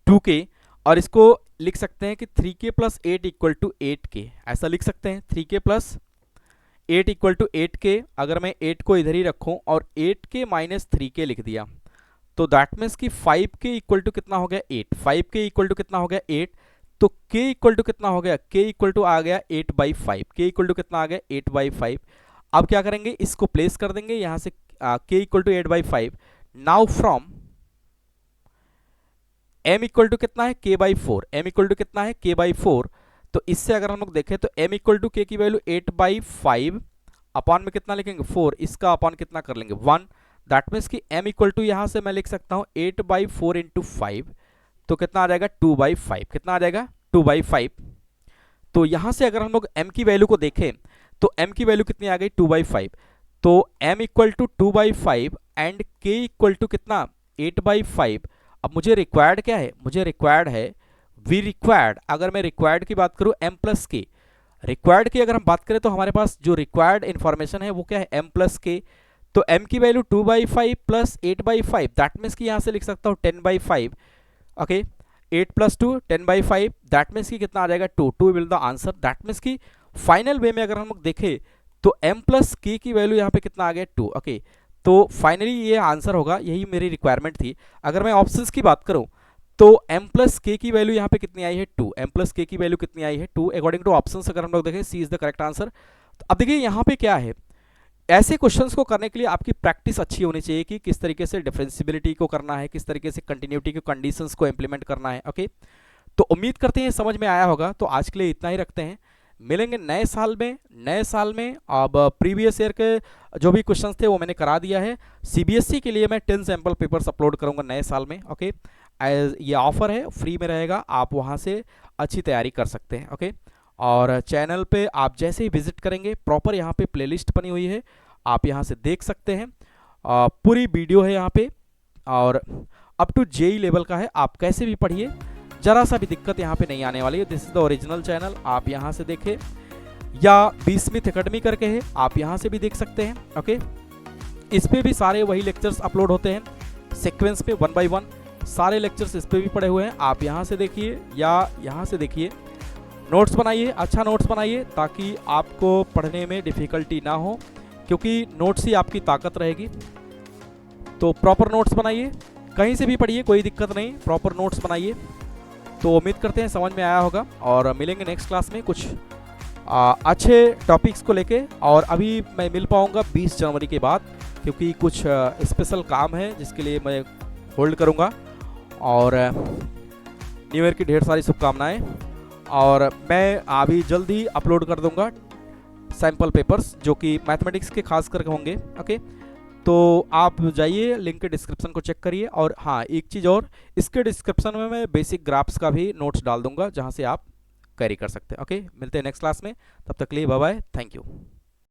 2k, और इसको लिख सकते हैं कि 3k plus 8 equal to 8k, ऐसा लिख सकते हैं 3k plus 8 equal to 8k। अगर मैं 8 को इधर ही रखूं और 8k माइनस 3k लिख दिया तो दैट मीन्स कि 5k इक्वल टू कितना हो गया 8, 5k इक्वल टू कितना हो गया 8। तो k इक्वल टू कितना हो गया, k इक्वल टू आ गया 8 बाई 5, k इक्वल टू कितना आ गया 8 बाई 5। अब क्या करेंगे, इसको प्लेस कर देंगे यहां से k equal to 8 by 5। Now from m equal to कितना है k by 4, m equal to कितना है k बाई 4। तो इससे अगर हम लोग देखें तो m इक्वल टू k की वैल्यू 8 बाई 5 अपॉन में कितना लिखेंगे 4, इसका अपॉन कितना कर लेंगे 1, दैट मीन्स कि m इक्वल टू यहां से मैं लिख सकता हूं 8 बाई 4 इंटू 5, तो कितना आ जाएगा 2 बाई 5, कितना आ जाएगा 2 बाई 5। तो यहां से अगर हम लोग m की वैल्यू को देखें तो m की वैल्यू कितनी आ गई 2 बाई 5। तो m equal to 2 by 5 and k equal to कितना 8 बाई 5। अब मुझे रिक्वायर्ड क्या है, मुझे रिक्वायर्ड है वी रिक्वायर्ड, अगर मैं रिक्वायर्ड की बात करूं m प्लस k, रिक्वायर्ड की अगर हम बात करें तो हमारे पास जो रिक्वायर्ड इंफॉर्मेशन है वो क्या है m प्लस k। तो m की value 2 by 5 plus 8 by 5, that means कि यहां से लिख सकता हूं 10 by 5। Okay, 8 plus 2 10 by 5, that means कि कितना आ जाएगा 2 will the answer. That means कि फाइनल वे में अगर हम लोग देखें तो m प्लस k की वैल्यू यहाँ पे कितना आ गया 2। ओके, तो फाइनली ये आंसर होगा, यही मेरी रिक्वायरमेंट थी। अगर मैं ऑप्शंस की बात करूं तो m प्लस k की वैल्यू यहाँ पे कितनी आई है 2, m प्लस k की वैल्यू कितनी आई है 2 अकॉर्डिंग टू ऑप्शंस। अगर हम लोग देखें सी इज द करेक्ट आंसर। तो अब देखिए यहाँ पे क्या है, ऐसे क्वेश्चंस को करने के लिए आपकी प्रैक्टिस अच्छी होनी चाहिए कि किस तरीके से डिफरेंशिएबिलिटी को करना है, किस तरीके से कंटिन्यूटी के कंडीशंस को इंप्लीमेंट करना है। ओके, तो उम्मीद करते हैं समझ में आया होगा। तो आज के लिए इतना ही रखते हैं, मिलेंगे नए साल में। अब प्रीवियस ईयर के जो भी क्वेश्चंस थे वो मैंने करा दिया है। सीबीएसई के लिए मैं 10 सैम्पल पेपर्स अपलोड करूंगा नए साल में। ओके, ये ऑफर है, फ्री में रहेगा, आप वहां से अच्छी तैयारी कर सकते हैं। ओके, और चैनल पे आप जैसे ही विजिट करेंगे प्रॉपर यहाँ पे प्लेलिस्ट बनी हुई है, आप यहाँ से देख सकते हैं। पूरी वीडियो है यहाँ पे और अप टू जेई लेवल का है, आप कैसे भी पढ़िए, जरा सा भी दिक्कत यहाँ पे नहीं आने वाली है। This is the original channel, आप यहाँ से देखें, या बी स्मिथ एकेडमी करके है, आप यहाँ से भी देख सकते हैं। ओके, इस पे भी सारे वही लेक्चर्स अपलोड होते हैं सीक्वेंस पे 1 बाय 1, सारे लेक्चर्स इस पे भी पड़े हुए हैं, आप यहाँ से देखिए या यहाँ से देखिए। नोट्स बनाइए, अच्छा नोट्स बनाइए ताकि आपको पढ़ने में डिफ़िकल्टी ना हो, क्योंकि नोट्स ही आपकी ताकत रहेगी। तो प्रॉपर नोट्स बनाइए, कहीं से भी पढ़िए, कोई दिक्कत नहीं, प्रॉपर नोट्स बनाइए। तो उम्मीद करते हैं समझ में आया होगा और मिलेंगे नेक्स्ट क्लास में कुछ अच्छे टॉपिक्स को लेके। और अभी मैं मिल पाऊँगा 20 जनवरी के बाद, क्योंकि कुछ स्पेशल काम है जिसके लिए मैं होल्ड करूँगा। और न्यू ईयर की ढेर सारी शुभकामनाएं। और मैं अभी जल्द ही अपलोड कर दूंगा सैम्पल पेपर्स जो कि मैथमेटिक्स के खास करके होंगे। ओके, तो आप जाइए, लिंक के डिस्क्रिप्शन को चेक करिए। और हाँ, एक चीज़ और, इसके डिस्क्रिप्शन में मैं बेसिक ग्राफ्स का भी नोट्स डाल दूंगा जहाँ से आप कैरी कर सकते हैं। ओके, मिलते हैं नेक्स्ट क्लास में, तब तक के लिए बाय बाय, थैंक यू।